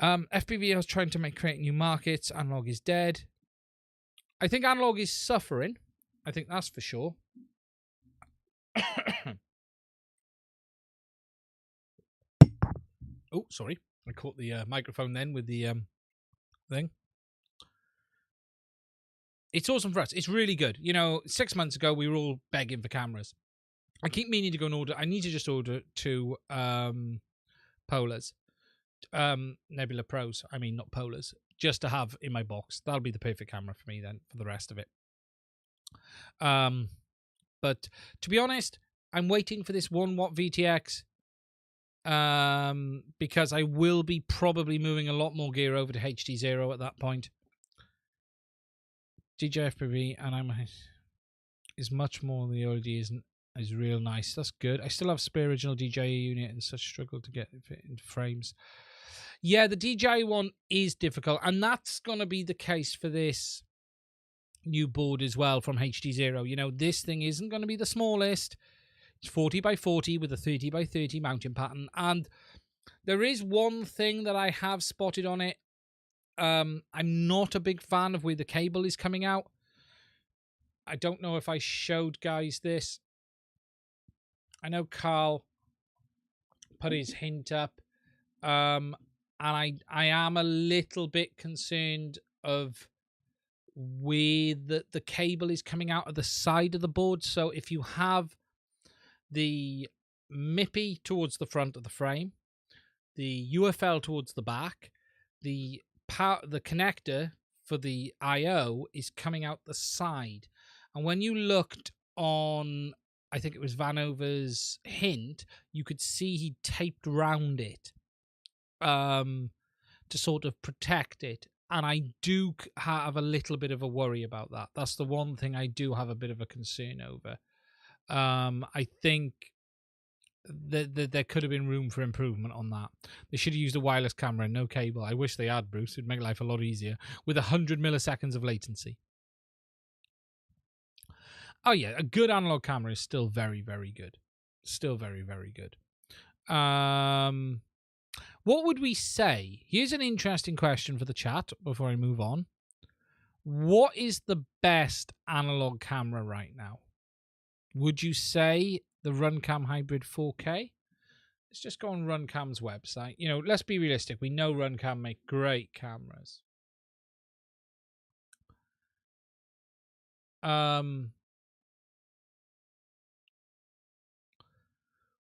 FPV is trying to create new markets. Analog is dead. I think analog is suffering. I think that's for sure. Oh, sorry. I caught the microphone then with the thing. It's awesome for us. It's really good. You know, 6 months ago, we were all begging for cameras. I keep meaning to go and order. I need to just order 2 Polars. Nebula Pros. I mean, not Polars. Just to have in my box. That'll be the perfect camera for me then, for the rest of it. But to be honest, I'm waiting for this 1-watt VTX. Because I will be probably moving a lot more gear over to HD0 at that point. DJI FPV and is much more than the OLED is real nice. That's good. I still have spare original DJI unit and such struggle to get it into frames. Yeah, the DJI one is difficult, and that's going to be the case for this new board as well from HD0. You know, this thing isn't going to be the smallest. It's 40x40 with a 30x30 mounting pattern. And there is one thing that I have spotted on it. I'm not a big fan of where the cable is coming out. I don't know if I showed guys this. I know Carl put his hint up. And I am a little bit concerned of where the cable is coming out of the side of the board. So if you have the MIPI towards the front of the frame, the UFL towards the back, the connector for the I/O is coming out the side. And when you looked on, I think it was Vanover's hint, you could see he taped round it to sort of protect it. And I do have a little bit of a worry about that. That's the one thing I do have a bit of a concern over. I think that there could have been room for improvement on that. They should have used a wireless camera and no cable. I wish they had, Bruce. It'd make life a lot easier with 100 milliseconds of latency. Oh, yeah. A good analog camera is still very, very good. Still very, very good. What would we say? Here's an interesting question for the chat before I move on. What is the best analog camera right now? Would you say the Runcam Hybrid 4K? Let's just go on Runcam's website. You know, let's be realistic. We know Runcam make great cameras.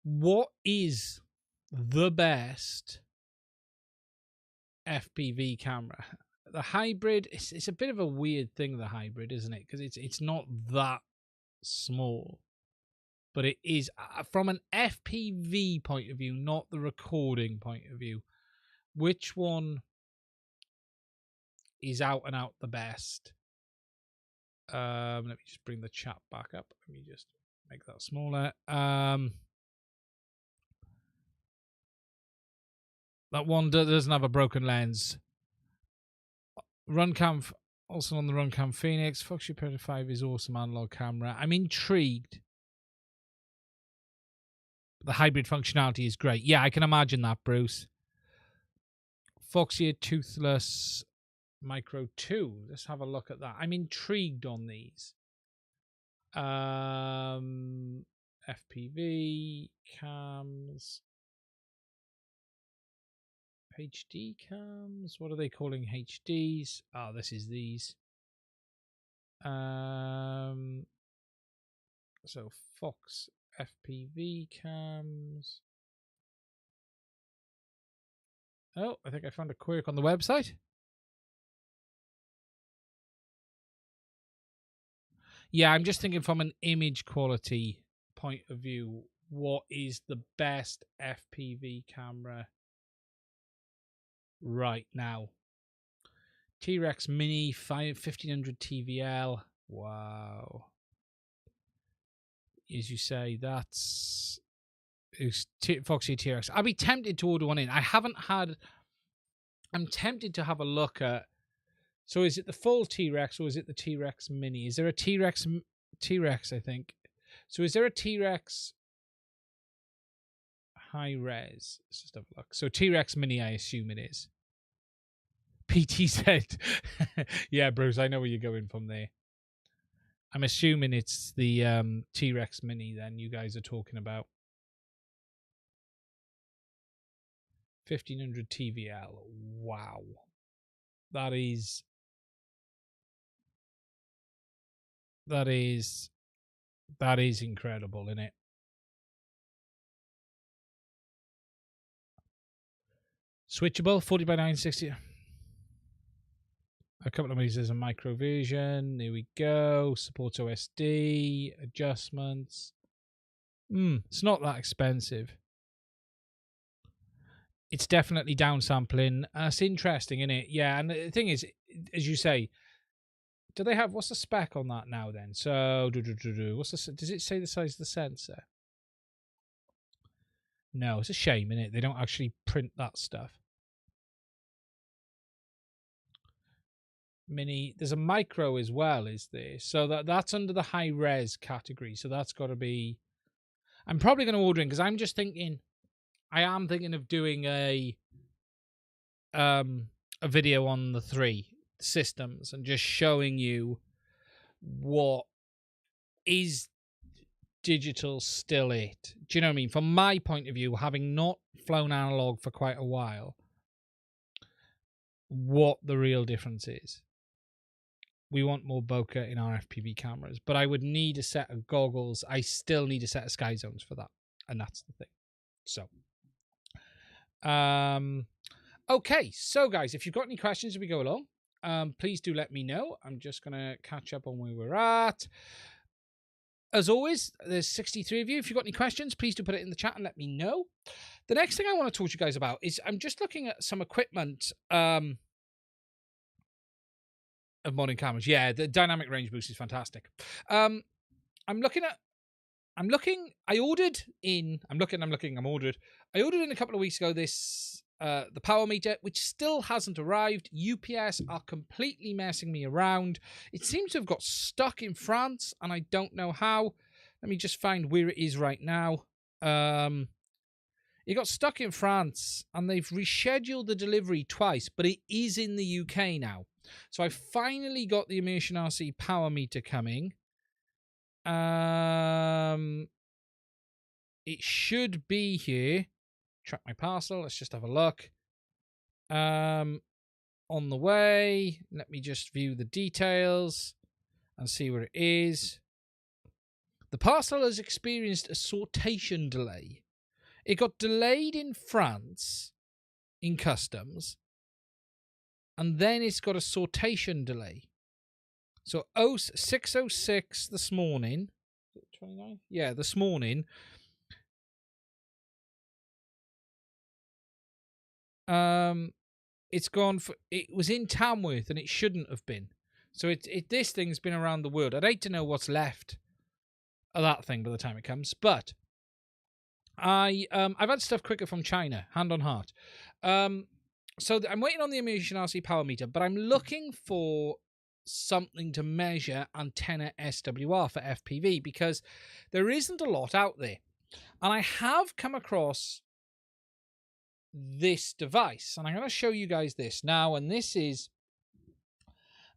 What is the best FPV camera? The hybrid, it's a bit of a weird thing, the hybrid, isn't it? Because it's not that small, but it is from an FPV point of view, not the recording point of view. which one is out and out the best? Let me just bring the chat back up. Let me just make that smaller. That one doesn't have a broken lens. Runcam, also on the Runcam Phoenix. Foxy Predator 5 is awesome analog camera. I'm intrigued. The hybrid functionality is great. Yeah, I can imagine that, Bruce. Foxy Toothless Micro 2. Let's have a look at that. I'm intrigued on these. FPV cams. HD cams. What are they calling HDs? Oh, this is these. So Fox FPV cams. Oh, I think I found a quirk on the website. Yeah, I'm just thinking from an image quality point of view, what is the best FPV camera right now? T-Rex Mini 1500 TVL. Wow. As you say, that's Foxy T-Rex. I'd be tempted to order one in. I haven't had... I'm tempted to have a look at... So is it the full T-Rex or is it the T-Rex Mini? Is there a T-Rex, I think. So is there a T-Rex high res? Let's just have a look. So T-Rex Mini, I assume it is. PT said, yeah, Bruce, I know where you're going from there. I'm assuming it's the T-Rex Mini then you guys are talking about. 1500 TVL. Wow. That is incredible, isn't it? Switchable, 40 by 960. A couple of meters of micro vision. There we go. Supports OSD, adjustments. It's not that expensive. It's definitely downsampling. It's interesting, isn't it? Yeah, and the thing is, as you say, do they have, what's the spec on that now then? So, what's the, does it say the size of the sensor? No, it's a shame, isn't it? They don't actually print that stuff. Mini, there's a micro as well, is there? So that's under the high res category. So that's got to be, I'm probably going to order in because I'm just thinking, I am thinking of doing a video on the 3 systems and just showing you what is digital still it. Do you know what I mean? From my point of view, having not flown analog for quite a while, what the real difference is. We want more bokeh in our FPV cameras, but I would need a set of goggles. I still need a set of Sky Zones for that, and that's the thing. So, okay. So, guys, if you've got any questions as we go along, please do let me know. I'm just going to catch up on where we're at. As always, there's 63 of you. If you've got any questions, please do put it in the chat and let me know. The next thing I want to talk to you guys about is I'm just looking at some equipment of modern cameras. Yeah, the dynamic range boost is fantastic. I ordered in a couple of weeks ago this the power meter, which still hasn't arrived. UPS are completely messing me around. It seems to have got stuck in France, and I don't know how. Let me just find where it is right now. It got stuck in France, and they've rescheduled the delivery twice, but it is in the UK now. So I finally got the Immersion RC power meter coming. It should be here. Track my parcel. Let's just have a look. On the way. Let me just view the details and see where it is. The parcel has experienced a sortation delay. It got delayed in France in customs, and then it's got a sortation delay. So 6:06 this morning. 29? Yeah, this morning. It's gone for. It was in Tamworth and it shouldn't have been. So this thing's been around the world. I'd hate to know what's left of that thing by the time it comes, but I've had stuff quicker from China, hand on heart. So I'm waiting on the Immersion RC power meter, but I'm looking for something to measure antenna SWR for FPV because there isn't a lot out there. And I have come across this device, and I'm going to show you guys this now. And this is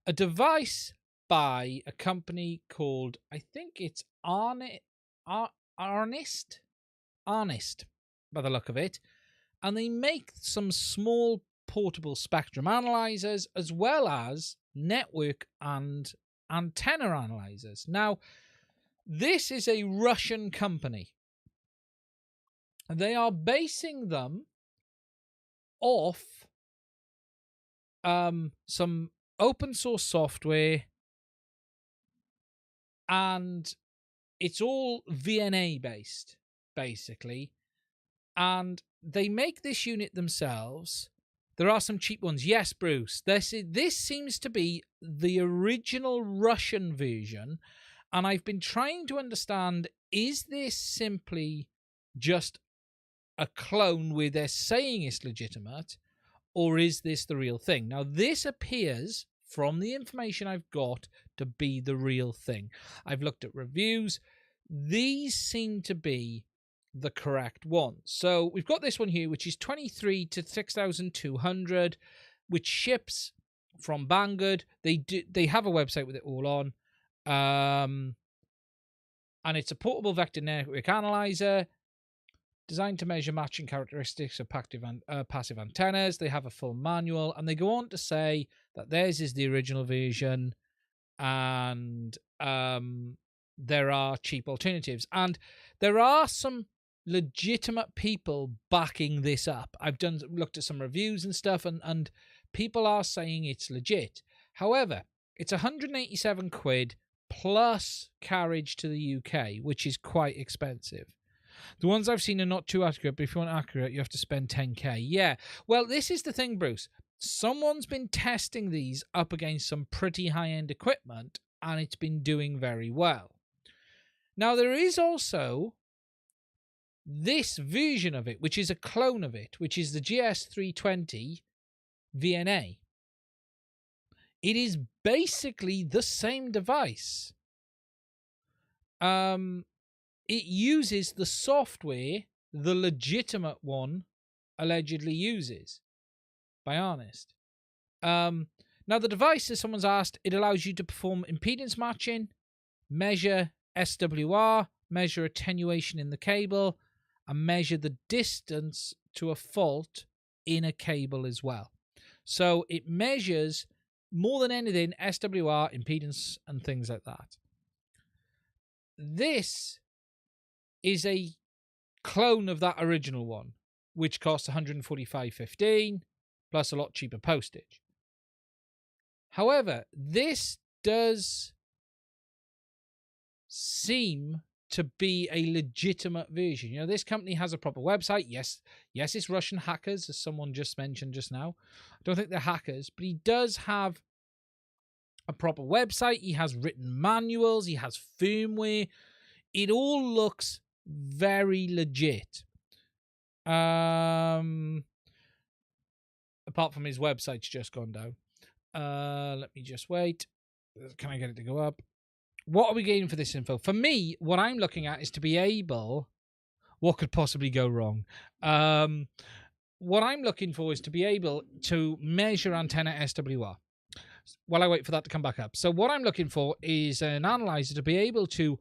a device by a company called, I think it's Arnest, by the look of it. And they make some small portable spectrum analyzers as well as network and antenna analyzers. Now, this is a Russian company. They are basing them off some open source software, and it's all VNA based, basically. And they make this unit themselves. There are some cheap ones. Yes, Bruce. This seems to be the original Russian version. And I've been trying to understand, is this simply just a clone where they're saying it's legitimate, or is this the real thing? Now, this appears, from the information I've got, to be the real thing. I've looked at reviews. These seem to be the correct one. So we've got this one here, which is 23 to 6,200, which ships from Banggood. They have a website with it all on, and it's a portable vector network analyzer designed to measure matching characteristics of passive antennas. They have a full manual, and they go on to say that theirs is the original version, and there are cheap alternatives, and there are some legitimate people backing this up. I've looked at some reviews and stuff, and people are saying it's legit. However, it's 187 quid plus carriage to the UK, which is quite expensive. The ones I've seen are not too accurate, but if you want accurate, you have to spend 10k. Yeah, well, this is the thing, Bruce. Someone's been testing these up against some pretty high-end equipment, and it's been doing very well. Now, there is also this version of it, which is a clone of it, which is the GS320 VNA. It is basically the same device. It uses the software the legitimate one allegedly uses, by Honest. Now, the device, as someone's asked, it allows you to perform impedance matching, measure SWR, measure attenuation in the cable, and measure the distance to a fault in a cable as well. So it measures, more than anything, SWR, impedance, and things like that. This is a clone of that original one, which costs $145.15 plus a lot cheaper postage. However, this does seem to be a legitimate version. You know, this company has a proper website. Yes, it's Russian hackers, as someone just mentioned just now. I don't think they're hackers, but he does have a proper website. He has written manuals. He has firmware. It all looks very legit. Apart from his website's just gone down. Let me just wait. Can I get it to go up? What are we getting for this info? For me, what I'm looking at is to be able... What could possibly go wrong? What I'm looking for is to be able to measure antenna SWR while I wait for that to come back up. So what I'm looking for is an analyzer to be able to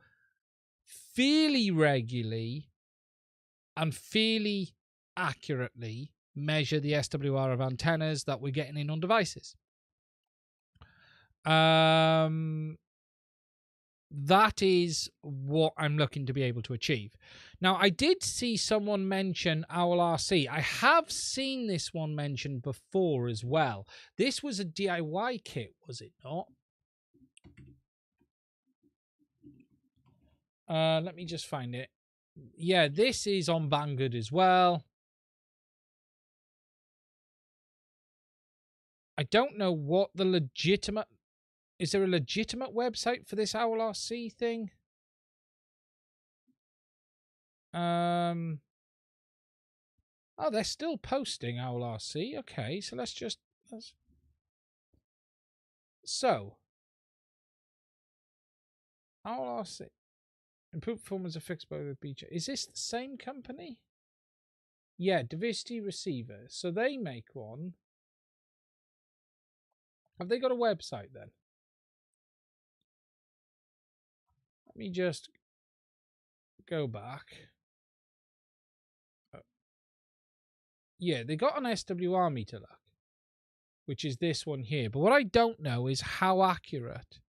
fairly regularly and fairly accurately measure the SWR of antennas that we're getting in on devices. That is what I'm looking to be able to achieve. Now, I did see someone mention Owl RC. I have seen this one mentioned before as well. This was a DIY kit, was it not? Let me just find it. Yeah, this is on Banggood as well. I don't know what the legitimate... Is there a legitimate website for this Owl RC thing? Oh, they're still posting Owl RC. Okay, so let's just... So, Owl RC. Improved performance of fixed by the beach. Is this the same company? Yeah, Diversity Receiver. So they make one. Have they got a website then? Let me just go back. Yeah, they got an SWR meter, look, which is this one here. But what I don't know is how accurate.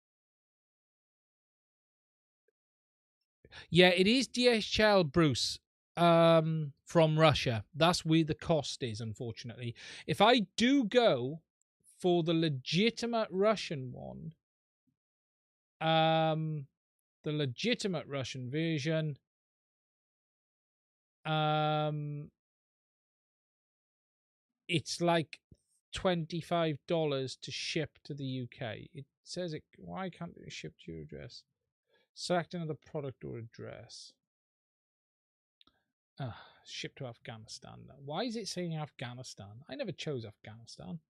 Yeah, it is DHL, Bruce, from Russia. That's where the cost is, unfortunately. If I do go for the legitimate Russian one, the legitimate Russian version, it's like $25 to ship to the UK. It says it. Why can't it ship to your address? Select another product or address. Ship to Afghanistan. Why is it saying Afghanistan? I never chose Afghanistan.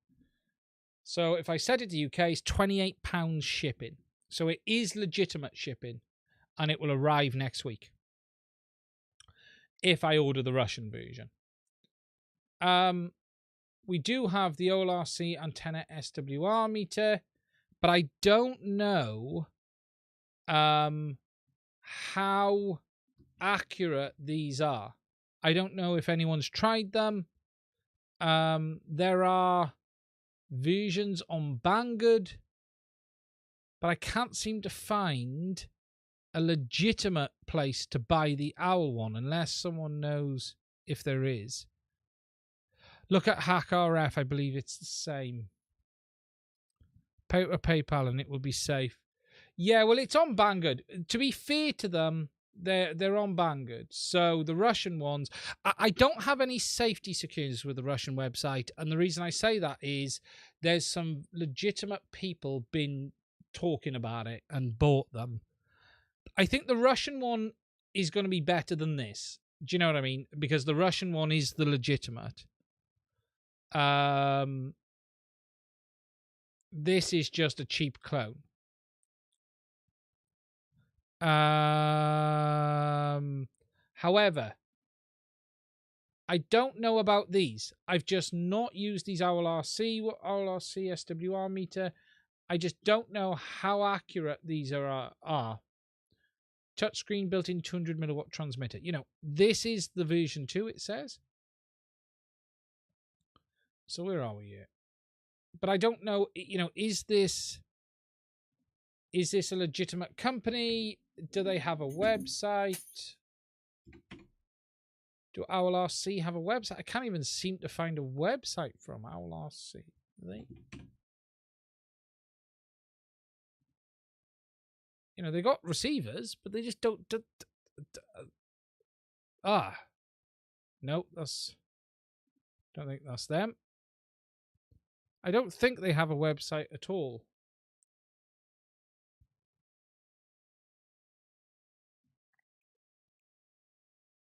So if I set it to UK, it's £28 shipping. So it is legitimate shipping, and it will arrive next week if I order the Russian version. We do have the OLRC antenna SWR meter, but I don't know how accurate these are. I don't know if anyone's tried them. There are versions on Banggood, but I can't seem to find a legitimate place to buy the Owl one unless someone knows if there is. Look at HackRF. I believe it's the same. Pay to PayPal and it will be safe. Yeah, well, it's on Banggood. To be fair to them, they're on Banggood. So the Russian ones, I don't have any safety securities with the Russian website, and the reason I say that is there's some legitimate people been talking about it and bought them. I think the Russian one is going to be better than this. Do you know what I mean? Because the Russian one is the legitimate. This is just a cheap clone. However, I don't know about these. I've just not used these OLRC SWR meter. I just don't know how accurate these are. Touchscreen built-in 200 milliwatt transmitter. You know, this is the version 2, it says. So where are we here? But I don't know, you know, is this a legitimate company? Do they have a website? Do OLRC have a website? I can't even seem to find a website from OLRC. You know, they got receivers, but they just don't. No, don't think that's them. I don't think they have a website at all.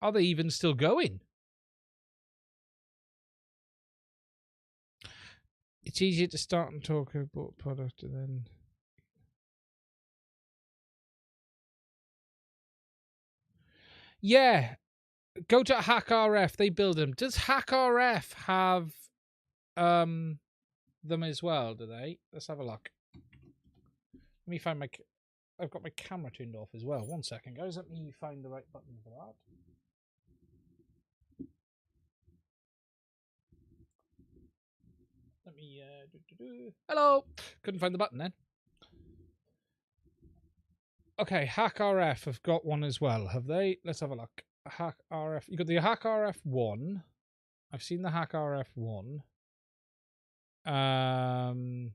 Are they even still going? It's easier to start and talk about product and then... Yeah. Go to HackRF. They build them. Does HackRF have them as well, do they? Let's have a look. Let me find my... I've got my camera turned off as well. 1 second, guys. Let me find the right button for that. Let me... Hello! Couldn't find the button then. Okay, HackRF have got one as well, have they? Let's have a look. HackRF. You got the HackRF 1. I've seen the HackRF 1. HackRF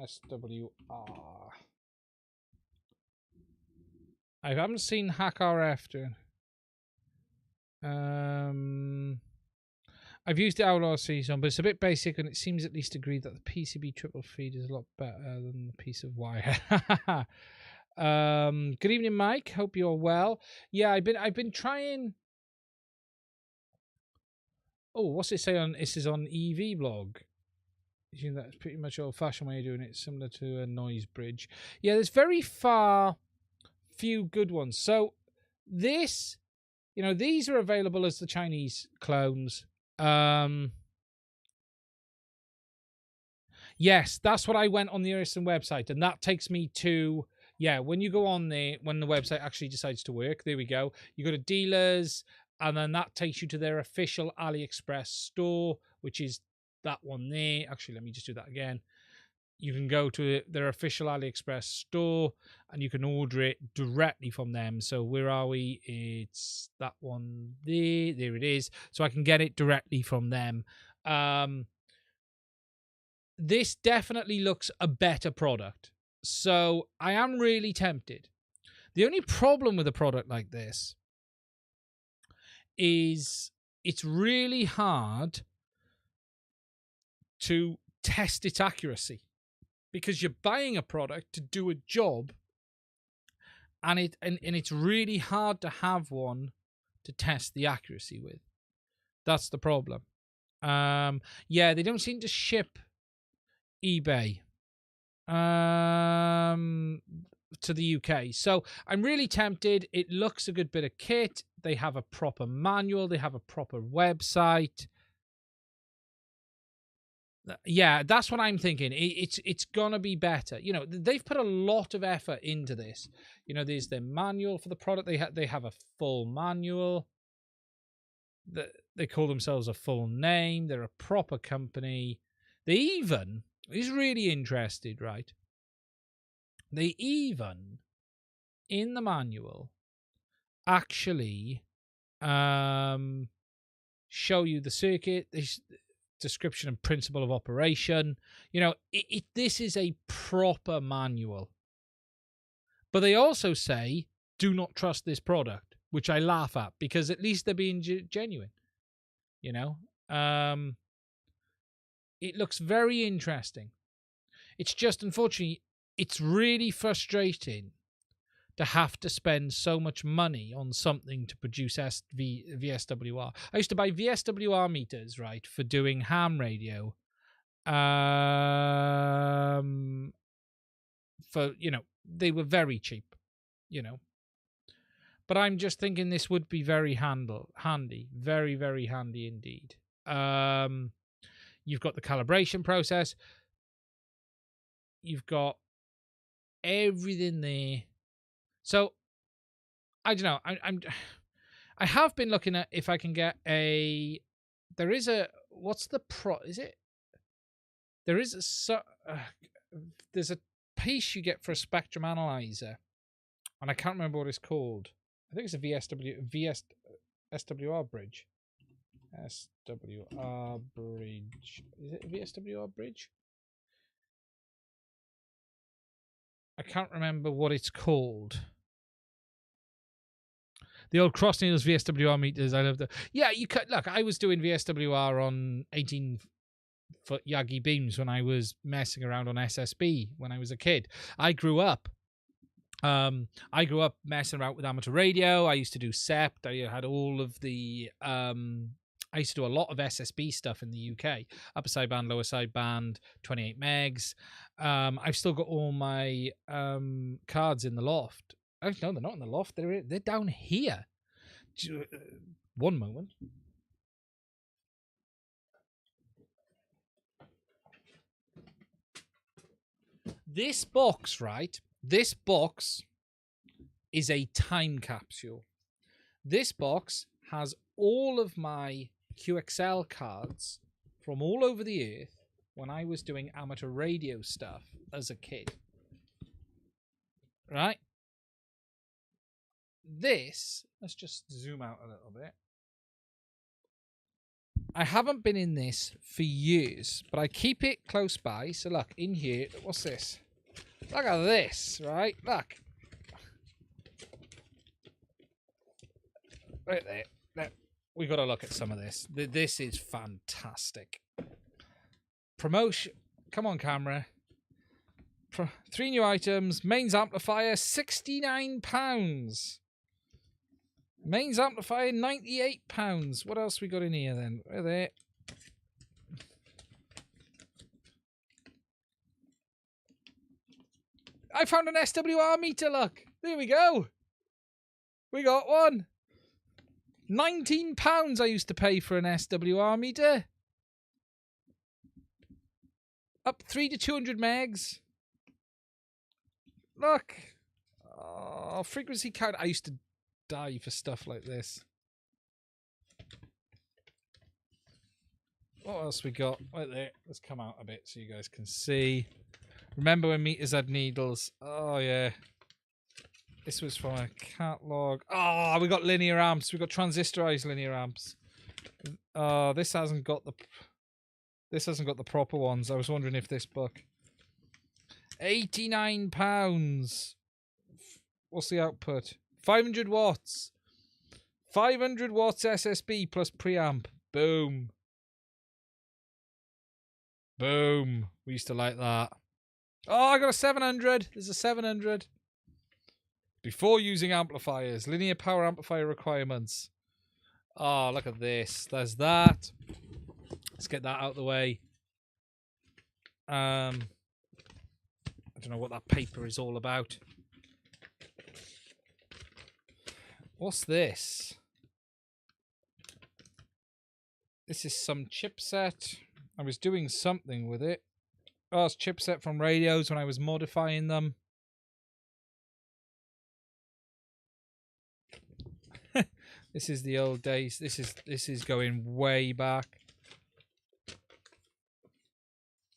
SWR. I haven't seen HackRF doing. I've used the Outlaw season, but it's a bit basic, and it seems at least agreed that the PCB triple feed is a lot better than the piece of wire. Good evening, Mike. Hope you're well. Yeah, I've been trying. Oh, what's it say on? This is on EV blog. You know, that's pretty much old-fashioned way of doing it, similar to a noise bridge. Yeah, there's very few good ones. So this, you know, these are available as the Chinese clones. Yes, that's what I went on the Ericsson website, and that takes me to, yeah, when you go on there, when the website actually decides to work, there we go. You go to dealers, and then that takes you to their official AliExpress store, which is that one there. Actually, let me just do that again. You can go to their official AliExpress store, and you can order it directly from them. So where are we? It's that one there. There it is. So I can get it directly from them. This definitely looks a better product. So I am really tempted. The only problem with a product like this is it's really hard to test its accuracy, because you're buying a product to do a job, and it's really hard to have one to test the accuracy with. That's the problem. Yeah, they don't seem to ship eBay to the UK. So I'm really tempted. It looks a good bit of kit. They have a proper manual. They have a proper website. Yeah, that's what I'm thinking. It's gonna be better. You know, they've put a lot of effort into this. You know, there's their manual for the product. They have a full manual. They call themselves a full name. They're a proper company. They even, is really interested, right? They even, in the manual, actually show you the circuit, this description and principle of operation. You know, this is a proper manual. But they also say, do not trust this product, which I laugh at, because at least they're being genuine. You know, it looks very interesting. It's just, unfortunately, it's really frustrating to have to spend so much money on something to produce VSWR. I used to buy VSWR meters, right, for doing ham radio. For, you know, they were very cheap, you know. But I'm just thinking this would be very handy. Very, very handy indeed. You've got the calibration process. You've got everything there. So I don't know. I have been looking at if I can get a. There is a. What's the Is it? There is a. There's a piece you get for a spectrum analyzer, and I can't remember what it's called. I think it's a SWR bridge. SWR bridge. Is it a VSWR bridge? I can't remember what it's called. The old cross needles VSWR meters. I love that. Yeah, you could look. I was doing VSWR on 18-foot Yagi beams when I was messing around on SSB when I was a kid. I grew up messing around with amateur radio. I used to do SEPT. I had all of the. I used to do a lot of SSB stuff in the UK. Upper side band, lower side band, 28 megs. I've still got all my cards in the loft. Oh, no, they're not in the loft. They're down here. One moment. This box, right? This box is a time capsule. This box has all of my QXL cards from all over the earth when I was doing amateur radio stuff as a kid. Right? This, let's just zoom out a little bit. I haven't been in this for years, but I keep it close by. So look, in here, what's this? Look at this, right? Look. Right there. we got to look at some of this. This is fantastic. Promotion. Come on, camera. 3 new items. Mains amplifier, £69. Mains amplifier, £98. What else we got in here then? Where are they? I found an SWR meter, look. There we go. We got one. £19 I used to pay for an SWR meter. Up 3 to 200 megs. Look. Oh, frequency count. I used to die for stuff like this. What else we got? Right there. Let's come out a bit so you guys can see. Remember when meters had needles? Oh, yeah. This was from a catalogue. Oh, we got linear amps. We got transistorized linear amps. Oh, this hasn't got the proper ones. I was wondering if this book. £89. What's the output? 500 watts. 500 watts SSB plus preamp. Boom. Boom. We used to like that. Oh, I got a 700. There's a 700. Before using amplifiers. Linear power amplifier requirements. Oh, look at this. There's that. Let's get that out of the way. I don't know what that paper is all about. What's this? This is some chipset. I was doing something with it. Oh, it's chipset from radios when I was modifying them. This is the old days. This is going way back.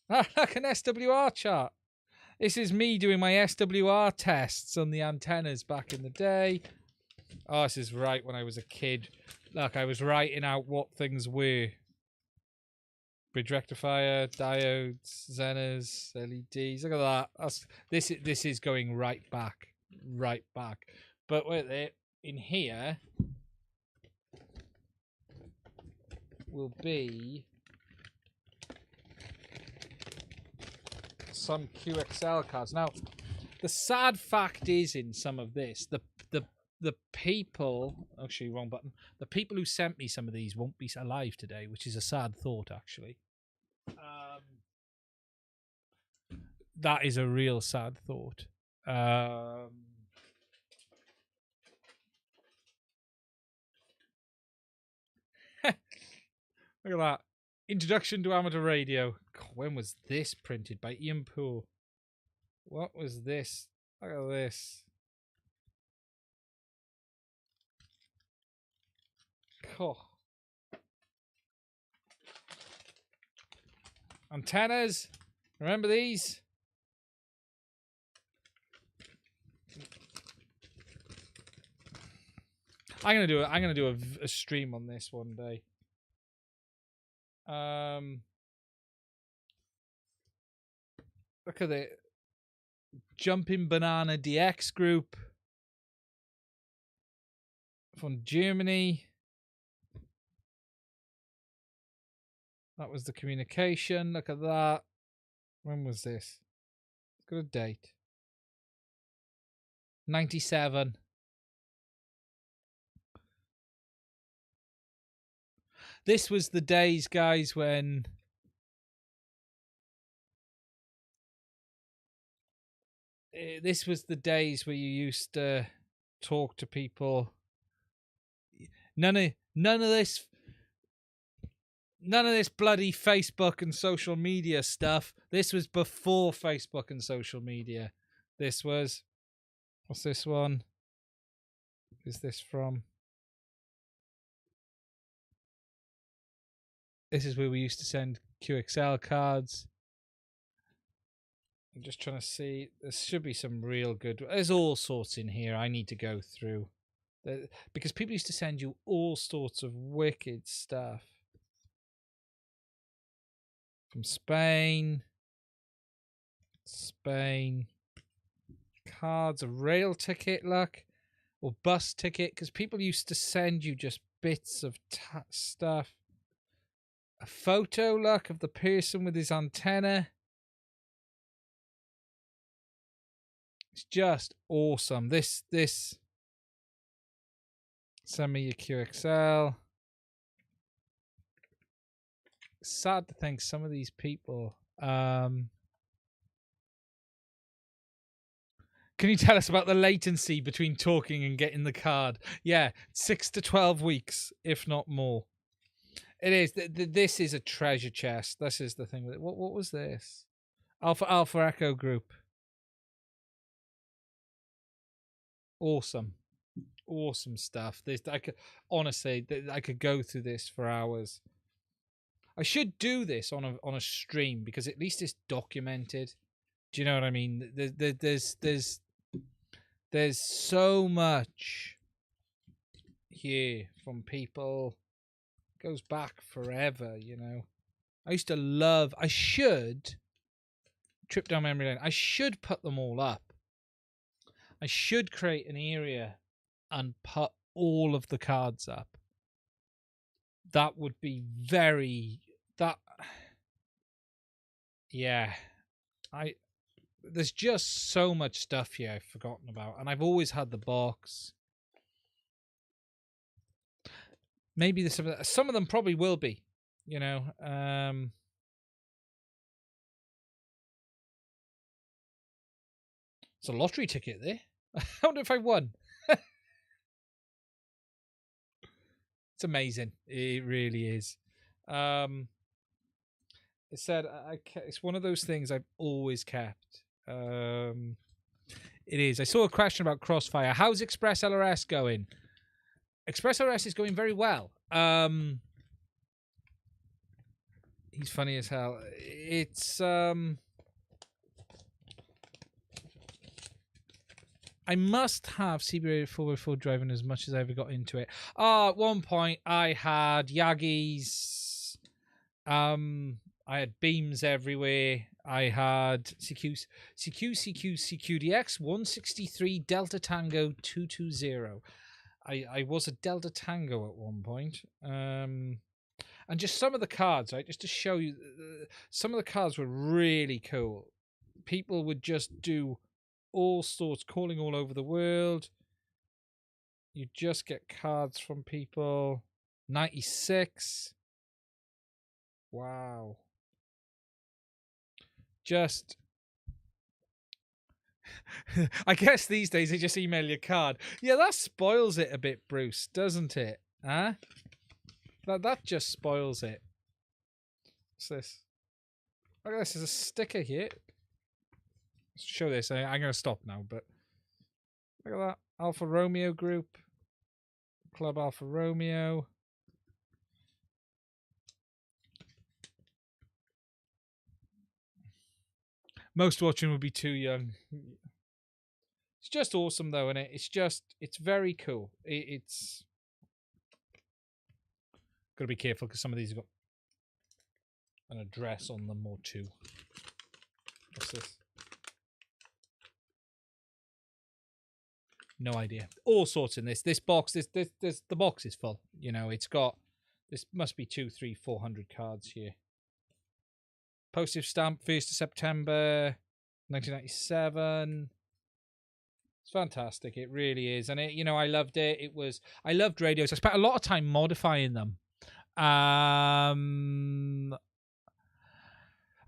Ah, look, an SWR chart. This is me doing my SWR tests on the antennas back in the day. Oh, this is right when I was a kid. Look, I was writing out what things were. Bridge rectifier, diodes, Zenas, LEDs. Look at that. This is going right back. Right back. But wait there. In here will be some QXL cards. Now, the sad fact is in some of this, the people, actually wrong button, the people who sent me some of these won't be alive today, which is a sad thought, actually. That is a real sad thought. Look at that. Introduction to Amateur Radio. God, when was this printed? By Ian Poole. What was this? Look at this. Oh. Antennas. Remember these? I'm gonna do a stream on this one day. Look at it. Jumping Banana DX group from Germany. That was the communication. Look at that. When was this? It's got a date. 97. This was the days, guys, when this was the days where you used to talk to people. None of this bloody Facebook and social media stuff. This was before Facebook and social media. This was, what's this one? Is this from? This is where we used to send QXL cards. I'm just trying to see. There should be some real good. There's all sorts in here I need to go through. Because people used to send you all sorts of wicked stuff. From Spain. Cards, a rail ticket, look. Or bus ticket. Because people used to send you just bits of stuff. A photo, look, of the person with his antenna. It's just awesome. This send me your QXL. Sad to think some of these people. Can you tell us about the latency between talking and getting the card? Yeah, 6 to 12 weeks, if not more. It is. This is a treasure chest. This is the thing. What was this? Alpha Echo Group. Awesome stuff. This I could honestly, I could go through this for hours. I should do this on a stream because at least it's documented. Do you know what I mean? There's so much here from people. It goes back forever, you know. I used to love. I should trip down memory lane. I should put them all up. I should create an area and put all of the cards up. That would be very. That. Yeah, there's just so much stuff here I've forgotten about, and I've always had the box. Maybe some of them probably will be, you know. It's a lottery ticket there. I wonder if I won. It's amazing. It really is. It said it's one of those things I've always kept. It is. I saw a question about Crossfire. How's Express LRS going? Express LRS is going very well. He's funny as hell. It's I must have CB 4x4 driving as much as I ever got into it. At one point I had Yagis. I had beams everywhere. I had CQDX 163 Delta Tango 220. I was a Delta Tango at one point. And just some of the cards, right? Just to show you, some of the cards were really cool. People would just do all sorts, calling all over the world. You just get cards from people. 96. Wow. Just I guess these days they just email your card. Yeah, that spoils it a bit, Bruce, doesn't it? Huh? That just spoils it. What's this? Look at this. There's a sticker here. Let's show this. I'm going to stop now, but look at that. Alpha Romeo Group. Club Alpha Romeo. Most watching would be too young. It's just awesome, though, isn't it? It's very cool. It's got to be careful because some of these have got an address on them or two. What's this? No idea. All sorts in this. This box, the box is full. You know, it's got, this must be 200, 300, 400 cards here. Postage stamp, 1st of September, 1997. It's fantastic. It really is. And it, I loved it. I loved radios. I spent a lot of time modifying them. I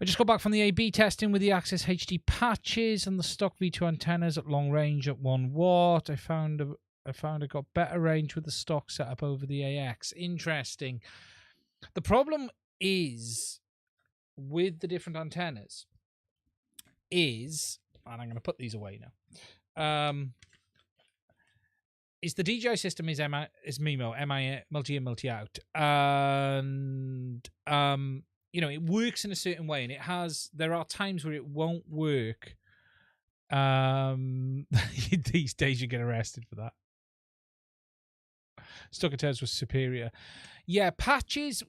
just got back from the A/B testing with the Access HD patches and the stock V2 antennas at long range at 1 watt. I found I got better range with the stock setup over the AX. Interesting. The problem is with the different antennas is, and I'm going to put these away now, is the DJI system is MIMO, MI multi in, multi out, and it works in a certain way, and there are times where it won't work. These days you get arrested for that. Stock antennas was superior. Yeah, patches.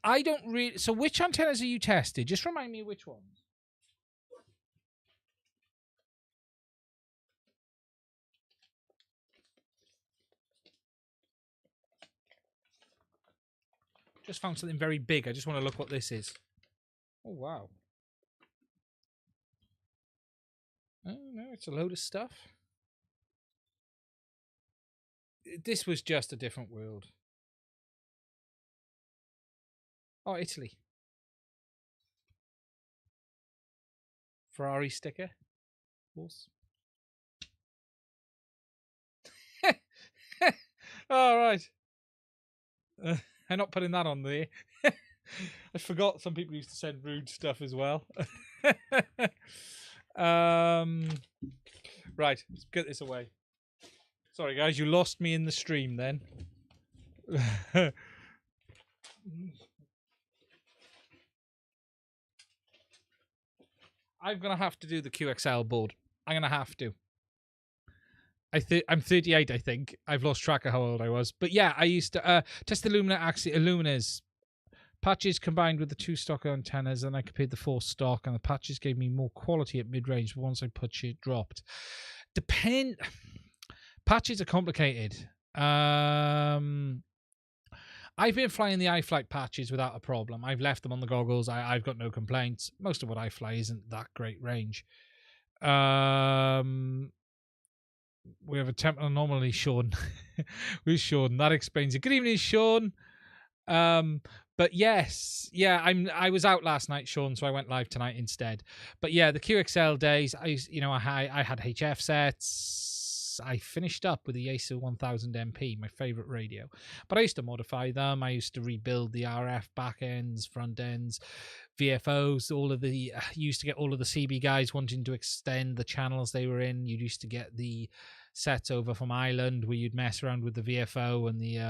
I don't really. So which antennas are you tested? Just remind me which ones. Just found something very big. I just want to look what this is. Oh, wow. Oh, no, it's a load of stuff. This was just a different world. Oh, Italy. Ferrari sticker. Of course. All right. I'm not putting that on there. I forgot some people used to send rude stuff as well. Right, let's get this away. Sorry, guys, you lost me in the stream then. I'm going to have to do the QXL board. I'm going to have to. I'm 38, I think. I've lost track of how old I was. But yeah, I used to test the Illuminas patches combined with the 2 stock antennas, and I compared the 4 stock, and the patches gave me more quality at mid-range, but once I put it dropped. Patches are complicated. I've been flying the iFlight patches without a problem. I've left them on the goggles. I've got no complaints. Most of what I fly isn't that great range. We have a temp anomaly, Sean. Who's Sean? That explains it. Good evening, Sean. But yes, yeah, I was out last night, Sean, so I went live tonight instead. But yeah, the QXL days, I had HF sets. I finished up with the ASA 1000 MP, my favorite radio. But I used to modify them. I used to rebuild the RF back ends, front ends, VFOs. Used to get all of the CB guys wanting to extend the channels they were in. You used to get the sets over from Ireland where you'd mess around with the VFO and the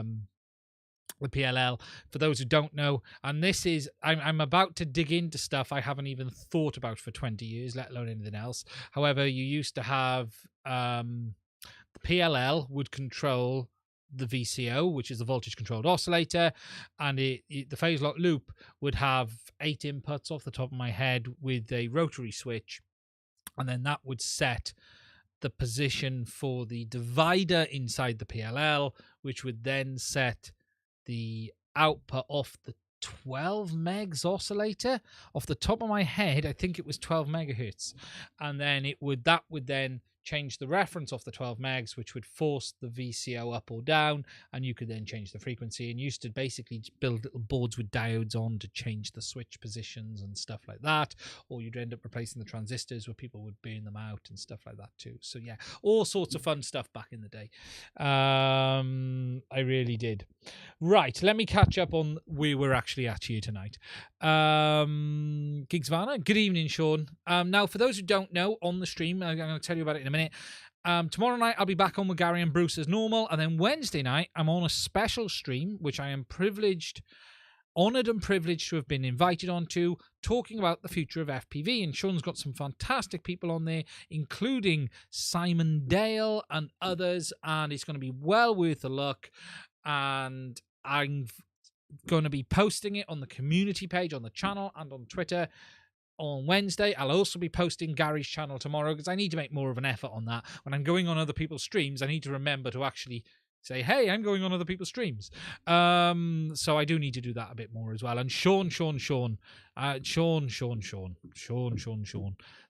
PLL, for those who don't know. And this is, I'm about to dig into stuff I haven't even thought about for 20 years, let alone anything else. However, you used to have the PLL would control the VCO, which is the voltage controlled oscillator, and the phase lock loop would have 8 inputs off the top of my head with a rotary switch, and then that would set the position for the divider inside the PLL, which would then set the output off the 12 megs oscillator. Off the top of my head, I think it was 12 megahertz, and then that would then change the reference off the 12 megs, which would force the VCO up or down, and you could then change the frequency. And you used to basically build little boards with diodes on to change the switch positions and stuff like that, or you'd end up replacing the transistors where people would burn them out and stuff like that too. So yeah, all sorts of fun stuff back in the day. I really did. Right, let me catch up on where we're actually at here tonight. Gigsvana, good evening, Sean. Now, for those who don't know, on the stream, I'm going to tell you about it in a minute. Tomorrow night, I'll be back on with Gary and Bruce as normal. And then Wednesday night, I'm on a special stream, which I am honoured and privileged to have been invited onto, talking about the future of FPV. And Sean's got some fantastic people on there, including Simon Dale and others. And it's going to be well worth a look. And I'm going to be posting it on the community page, on the channel, and on Twitter on Wednesday. I'll also be posting Gary's channel tomorrow, because I need to make more of an effort on that. When I'm going on other people's streams, I need to remember to actually say, hey, I'm going on other people's streams. So I do need to do that a bit more as well. And Sean.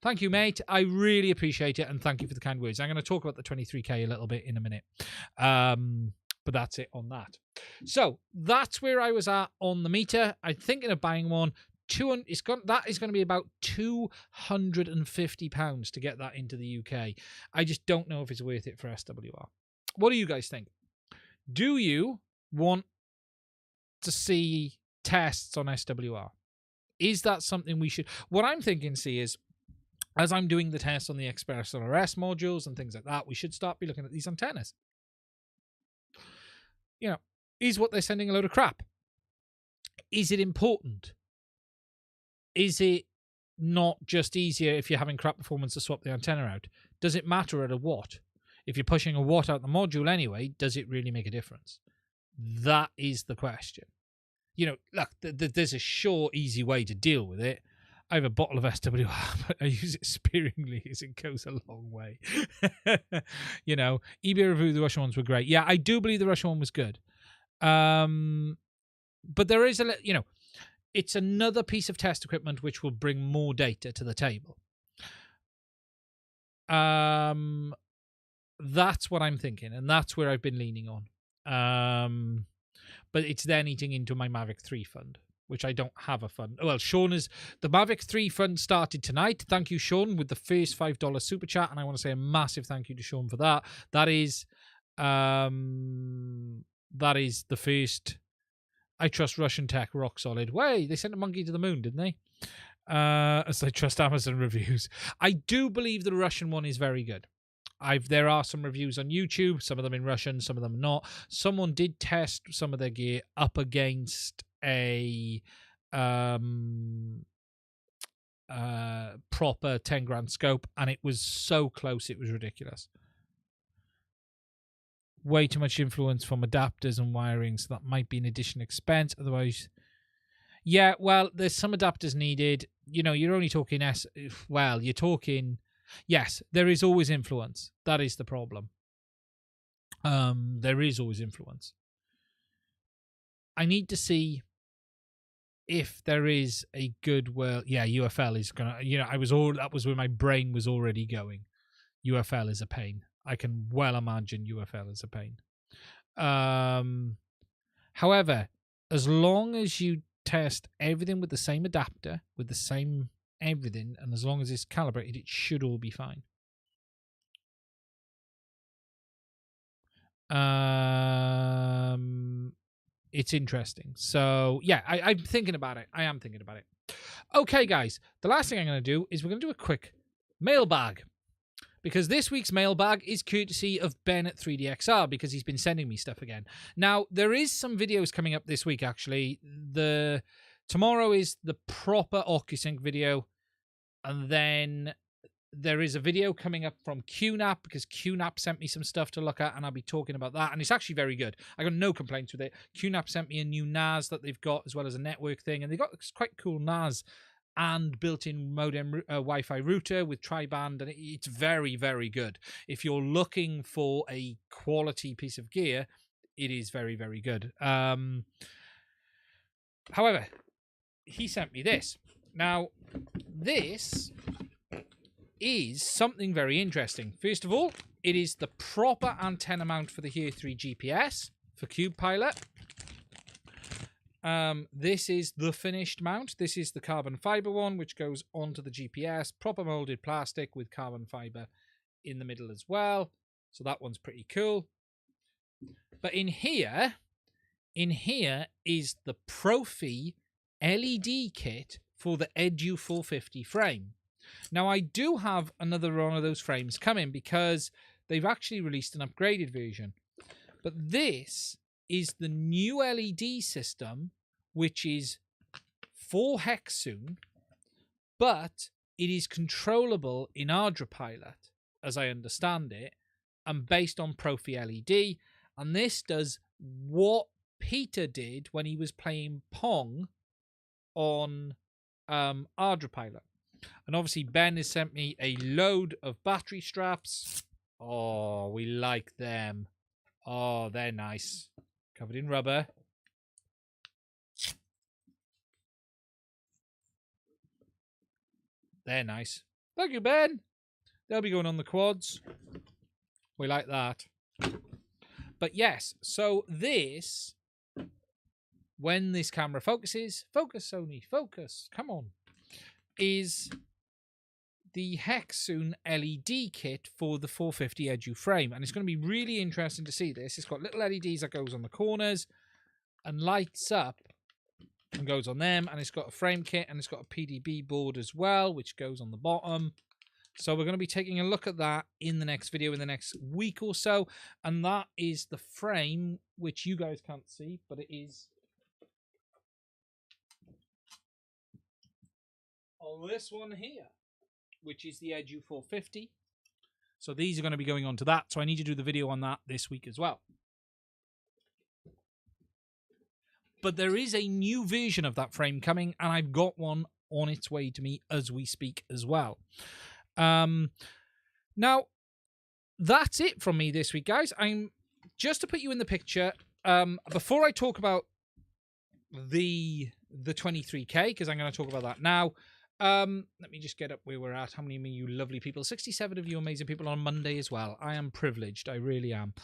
Thank you, mate. I really appreciate it, and thank you for the kind words. I'm going to talk about the 23K a little bit in a minute. But that's it on that. So that's where I was at on the meter. I'm thinking of buying one. That is going to be about £250 to get that into the UK. I just don't know if it's worth it for SWR. What do you guys think? Do you want to see tests on SWR? Is that something we should... What I'm thinking, is, as I'm doing the tests on the Express LRS modules and things like that, we should start be looking at these antennas. You know, is what they're sending a load of crap? Is it important? Is it not just easier if you're having crap performance to swap the antenna out? Does it matter at a watt? If you're pushing a watt out the module anyway, does it really make a difference? That is the question. You know, look, there's a sure, easy way to deal with it. I have a bottle of SWR, but I use it sparingly as it goes a long way. You know, eBay review, the Russian ones were great. Yeah, I do believe the Russian one was good. but there is it's another piece of test equipment which will bring more data to the table. That's what I'm thinking, and that's where I've been leaning on. But it's then eating into my Mavic 3 fund, which I don't have a fund. Well, Sean is... The Mavic 3 fund started tonight. Thank you, Sean, with the first $5 super chat, and I want to say a massive thank you to Sean for that. That is the first... I trust Russian tech, rock solid. Way, they sent a monkey to the moon, didn't they? As I trust Amazon reviews. I do believe the Russian one is very good. There are some reviews on YouTube, some of them in Russian, some of them not. Someone did test some of their gear up against a proper 10 grand scope, and it was so close it was ridiculous. Way too much influence from adapters and wiring, so that might be an additional expense. Otherwise, yeah, well, there's some adapters needed. You're only talking you're talking... Yes, there is always influence. That is the problem. There is always influence. I need to see if there is a good... Well, yeah, UFL is gonna... that was where my brain was already going. UFL is a pain. I can well imagine UFL is a pain. However, as long as you test everything with the same adapter, with the same everything, and as long as it's calibrated, it should all be fine. It's interesting. So yeah, I'm thinking about it. I am thinking about it. Okay, guys, the last thing I'm going to do is we're going to do a quick mailbag, because this week's mailbag is courtesy of Ben at 3DXR, because he's been sending me stuff again. Now, there is some videos coming up this week, actually. Tomorrow is the proper OcuSync video, and then there is a video coming up from QNAP, because QNAP sent me some stuff to look at, and I'll be talking about that, and it's actually very good. I got no complaints with it. QNAP sent me a new NAS that they've got, as well as a network thing, and they got quite cool NAS and built-in modem Wi-Fi router with tri-band, and it's very, very good. If you're looking for a quality piece of gear, it is very, very good. However, he sent me this. Now, this is something very interesting. First of all, it is the proper antenna mount for the Here 3 GPS for Cube Pilot. This is the finished mount. This is the carbon fiber one, which goes onto the GPS. Proper molded plastic with carbon fiber in the middle as well. So that one's pretty cool. But in here is the Profi LED kit for the Edu 450 frame. Now, I do have another one of those frames coming, because they've actually released an upgraded version. But this is the new LED system, which is 4 Hexoon, but it is controllable in Ardra Pilot, as I understand it, and based on Profi LED. And this does what Peter did when he was playing Pong on Ardra Pilot. And obviously Ben has sent me a load of battery straps. Oh, we like them. Oh, they're nice. Covered in rubber. They're nice. Thank you, Ben. They'll be going on the quads. We like that. But yes, so this, when this camera focuses, focus Sony, focus, come on, is the Hexoon LED kit for the 450 Edu frame. And it's going to be really interesting to see this. It's got little LEDs that goes on the corners and lights up and goes on them. And it's got a frame kit, and it's got a PDB board as well, which goes on the bottom. So we're going to be taking a look at that in the next video in the next week or so. And that is the frame, which you guys can't see, but it is on this one here, which is the Edu 450. So these are going to be going on to that. So I need to do the video on that this week as well. But there is a new version of that frame coming, and I've got one on its way to me as we speak as well. Now, that's it from me this week, guys. I'm just to put you in the picture. Before I talk about the 23K, because I'm going to talk about that now. Let me just get up where we're at. How many of you lovely people? 67 of you amazing people on Monday as well. I am privileged. I really am.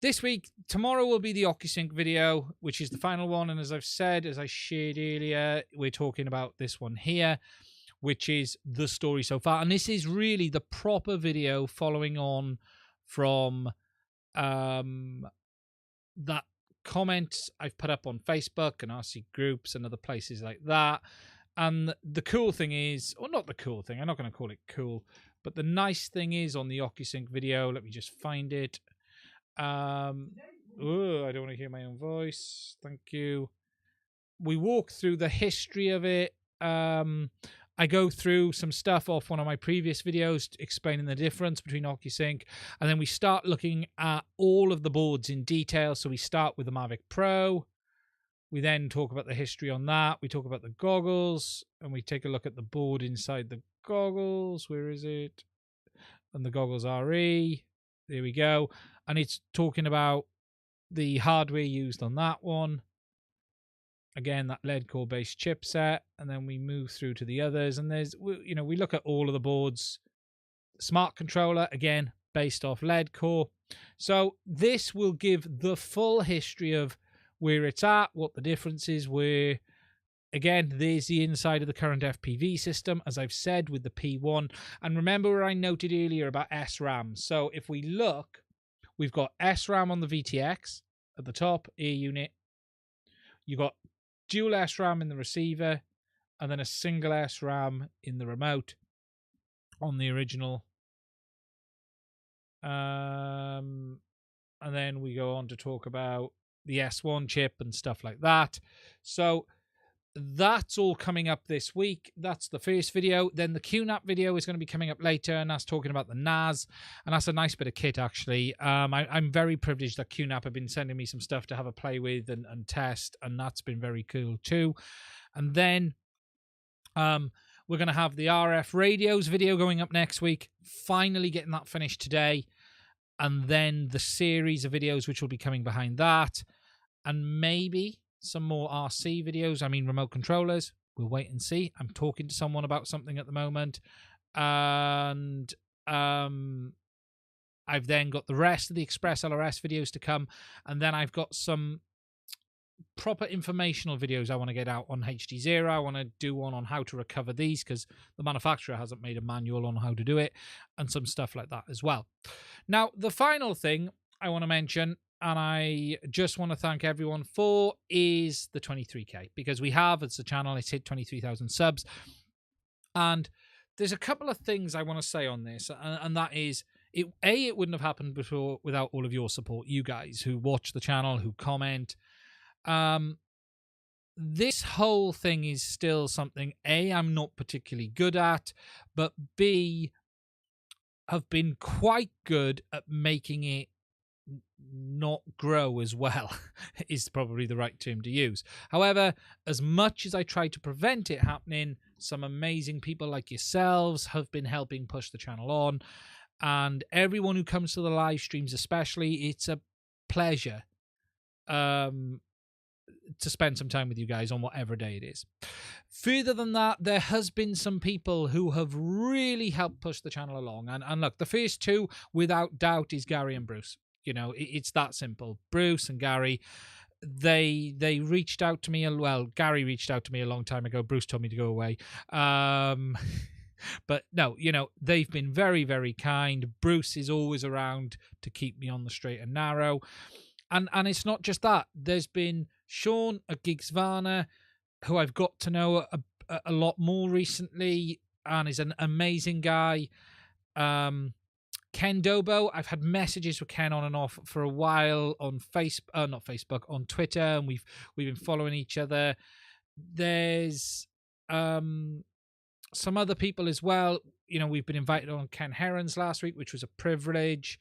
This week, tomorrow will be the OcuSync video, which is the final one. And as I've said, as I shared earlier, we're talking about this one here, which is the story so far. And this is really the proper video following on from that comments I've put up on Facebook and RC groups and other places like that. And the cool thing is, or not the cool thing, I'm not going to call it cool, but the nice thing is on the OcuSync video, let me just find it. I don't want to hear my own voice. Thank you. We walk through the history of it. I go through some stuff off one of my previous videos explaining the difference between OcuSync, and then we start looking at all of the boards in detail. So we start with the Mavic Pro. We then talk about the history on that. We talk about the goggles, and we take a look at the board inside the goggles. Where is it? And the goggles RE. There we go. And it's talking about the hardware used on that one. Again, that lead core based chipset, and then we move through to the others, and there's, you know, we look at all of the boards. Smart controller, again, based off lead core. So this will give the full history of where it's at, what the differences were. Again, there's the inside of the current FPV system, as I've said, with the P1. And remember where I noted earlier about SRAM. So if we look, we've got SRAM on the VTX at the top, air unit. You've got dual SRAM in the receiver, and then a single SRAM in the remote on the original. And then we go on to talk about the S1 chip and stuff like that. So that's all coming up this week. That's the first video. Then the QNAP video is going to be coming up later, and that's talking about the NAS, and that's a nice bit of kit, actually. I'm very privileged that QNAP have been sending me some stuff to have a play with and test, and that's been very cool too. And then we're going to have the RF radios video going up next week, finally getting that finished today, and then the series of videos which will be coming behind that, and maybe some more RC videos. I mean, remote controllers. We'll wait and see. I'm talking to someone about something at the moment. And I've then got the rest of the Express LRS videos to come. And then I've got some proper informational videos I want to get out on HD0. I want to do one on how to recover these, because the manufacturer hasn't made a manual on how to do it, and some stuff like that as well. Now, the final thing I want to mention, and I just want to thank everyone for, is the 23K, because we have, as a channel, it's hit 23,000 subs. And there's a couple of things I want to say on this, and that is, it wouldn't have happened before without all of your support, you guys who watch the channel, who comment. This whole thing is still something, A, I'm not particularly good at, but B, have been quite good at making it not grow as well is probably the right term to use. However, as much as I try to prevent it happening, some amazing people like yourselves have been helping push the channel on, and everyone who comes to the live streams especially, it's a pleasure to spend some time with you guys on whatever day it is. Further than that, there has been some people who have really helped push the channel along, and look, the first two without doubt is Gary and Bruce. You know, it's that simple. Bruce and Gary, they reached out to me. Well, Gary reached out to me a long time ago. Bruce told me to go away. But no, you know, they've been very, very kind. Bruce is always around to keep me on the straight and narrow. And it's not just that. There's been Sean at Gigsvana, who I've got to know a lot more recently, and is an amazing guy. Ken Dobo, I've had messages with Ken on and off for a while on not Facebook, on Twitter, and we've been following each other. There's some other people as well. You know, we've been invited on Ken Heron's last week, which was a privilege.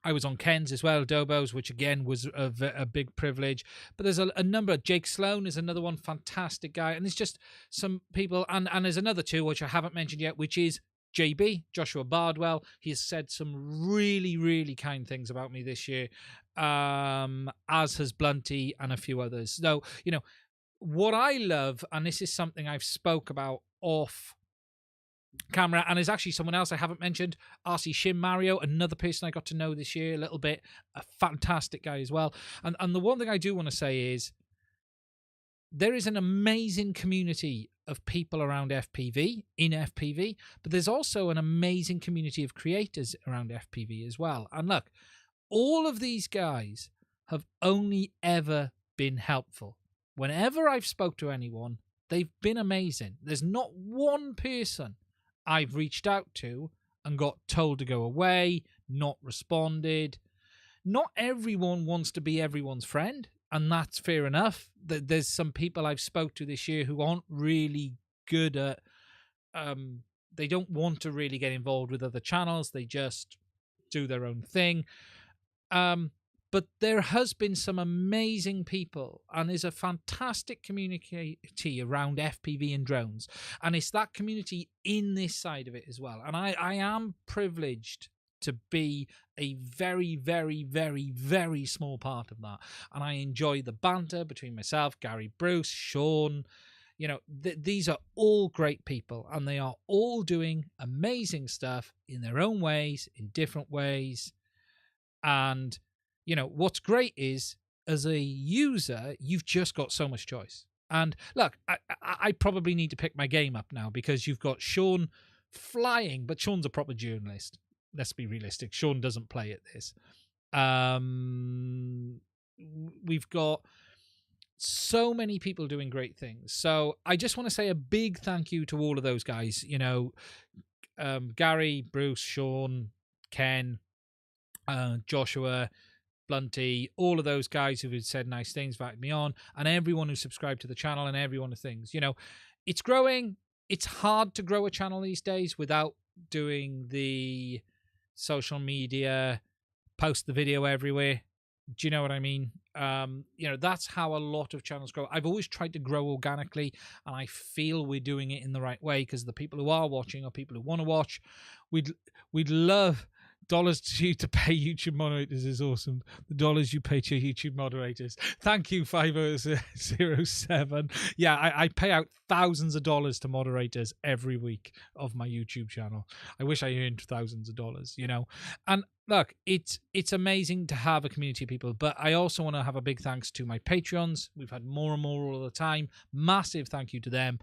I was on Ken's as well, Dobo's, which again was a big privilege. But there's a number. Jake Sloan is another one, fantastic guy. And there's just some people, and there's another two, which I haven't mentioned yet, which is JB, Joshua Bardwell. He has said some really, really kind things about me this year. as has Blunty and a few others. So, you know, what I love, and this is something I've spoke about off camera, and is actually someone else I haven't mentioned, RC Shin Mario, another person I got to know this year a little bit, a fantastic guy as well. And the one thing I do want to say is there is an amazing community of people around FPV, in FPV, but there's also an amazing community of creators around FPV as well. And look, all of these guys have only ever been helpful. Whenever I've spoke to anyone, they've been amazing. There's not one person I've reached out to and got told to go away, not responded. Not everyone wants to be everyone's friend, and that's fair enough. There's some people I've spoke to this year who aren't really good at, they don't want to really get involved with other channels. They just do their own thing. But there has been some amazing people, and there's a fantastic community around FPV and drones. And it's that community in this side of it as well. And I am privileged to be a very, very, very, very small part of that. And I enjoy the banter between myself, Gary, Bruce, Sean. You know, these are all great people, and they are all doing amazing stuff in their own ways, in different ways. And you know, what's great is, as a user, you've just got so much choice. And look, I probably need to pick my game up now, because you've got Sean flying, but Sean's a proper journalist. Let's be realistic. Sean doesn't play at this. We've got so many people doing great things. So I just want to say a big thank you to all of those guys. You know, Gary, Bruce, Sean, Ken, Joshua, Blunty, all of those guys who have said nice things, invited me on, and everyone who subscribed to the channel, and everyone of things. You know, it's growing. It's hard to grow a channel these days without doing the social media, post the video everywhere. Do you know what I mean? You know, that's how a lot of channels grow. I've always tried to grow organically, and I feel we're doing it in the right way, because the people who are watching are people who want to watch. We'd love dollars to you to pay YouTube moderators is awesome. The dollars you pay to YouTube moderators. Thank you, 5007. Yeah, I pay out thousands of dollars to moderators every week of my YouTube channel. I wish I earned thousands of dollars, you know. And look, it's amazing to have a community of people, but I also want to have a big thanks to my Patreons. We've had more and more all the time. Massive thank you to them.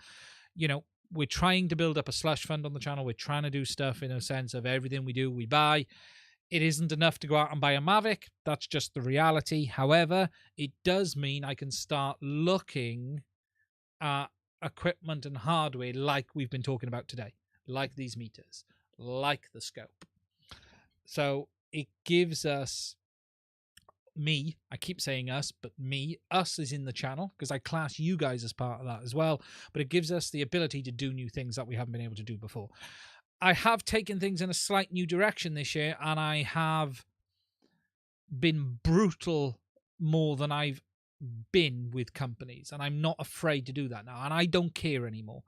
You know, we're trying to build up a slush fund on the channel. We're trying to do stuff in a sense of everything we do, we buy. It isn't enough to go out and buy a Mavic. That's just the reality. However, it does mean I can start looking at equipment and hardware like we've been talking about today, like these meters, like the scope. So it gives us, me, I keep saying us, but me, us is in the channel, because I class you guys as part of that as well, but it gives us the ability to do new things that we haven't been able to do before. I have taken things in a slight new direction this year, and I have been brutal more than I've been with companies, and I'm not afraid to do that now, and I don't care anymore.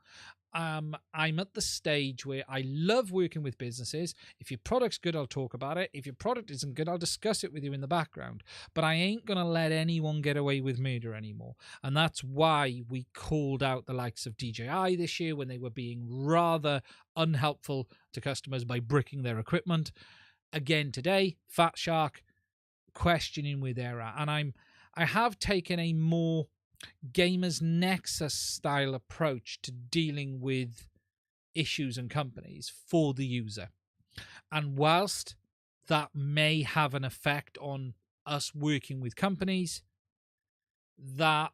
I'm at the stage where I love working with businesses. If your product's good, I'll talk about it. If your product isn't good, I'll discuss it with you in the background. But I ain't going to let anyone get away with murder anymore. And that's why we called out the likes of DJI this year when they were being rather unhelpful to customers by bricking their equipment. Again today, Fat Shark questioning where they're at. And I have taken a more Gamers Nexus style approach to dealing with issues and companies for the user. And whilst that may have an effect on us working with companies, that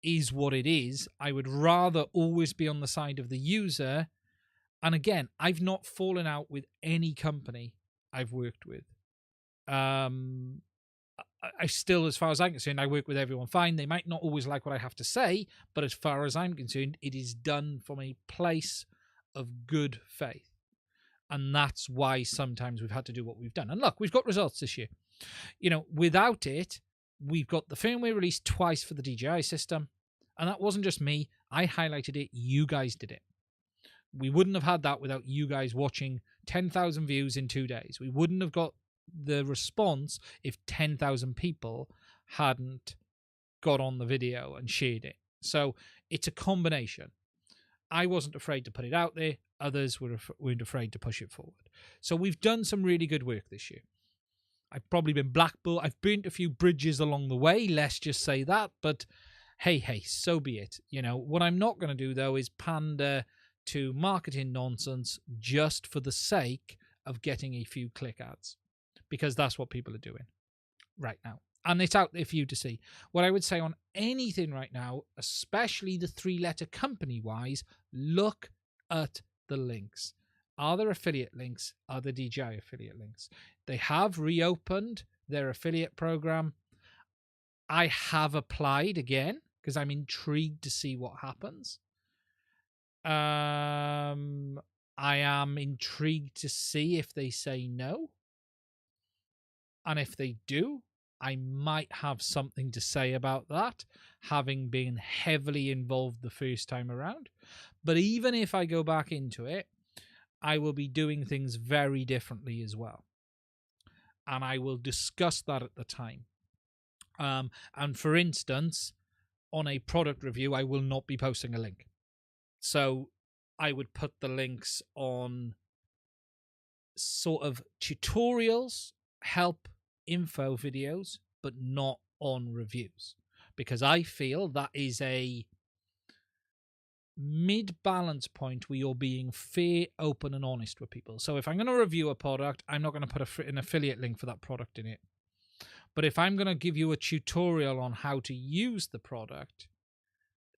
is what it is. I would rather always be on the side of the user. And again, I've not fallen out with any company I've worked with. I still, as far as I'm concerned, I work with everyone fine. They might not always like what I have to say, but as far as I'm concerned, it is done from a place of good faith. And that's why sometimes we've had to do what we've done. And look, we've got results this year. You know, without it, we've got the firmware released twice for the DJI system. And that wasn't just me. I highlighted it. You guys did it. We wouldn't have had that without you guys watching 10,000 views in 2 days. We wouldn't have got the response if 10,000 people hadn't got on the video and shared it. So it's a combination. I wasn't afraid to put it out there. Others weren't afraid to push it forward. So we've done some really good work this year. I've probably been blackballed. I've burnt a few bridges along the way. Let's just say that. But hey, so be it. You know, what I'm not going to do, though, is pander to marketing nonsense just for the sake of getting a few click ads, because that's what people are doing right now. And it's out there for you to see. What I would say on anything right now, especially the 3-letter company-wise, look at the links. Are there affiliate links? Are there DJI affiliate links? They have reopened their affiliate program. I have applied again because I'm intrigued to see what happens. I am intrigued to see if they say no. And if they do, I might have something to say about that, having been heavily involved the first time around. But even if I go back into it, I will be doing things very differently as well. And I will discuss that at the time. And for instance, on a product review, I will not be posting a link. So I would put the links on sort of tutorials, help, info videos, but not on reviews, because I feel that is a mid-balance point where you're being fair, open, and honest with people. So if I'm going to review a product, I'm not going to put an affiliate link for that product in it. But if I'm going to give you a tutorial on how to use the product,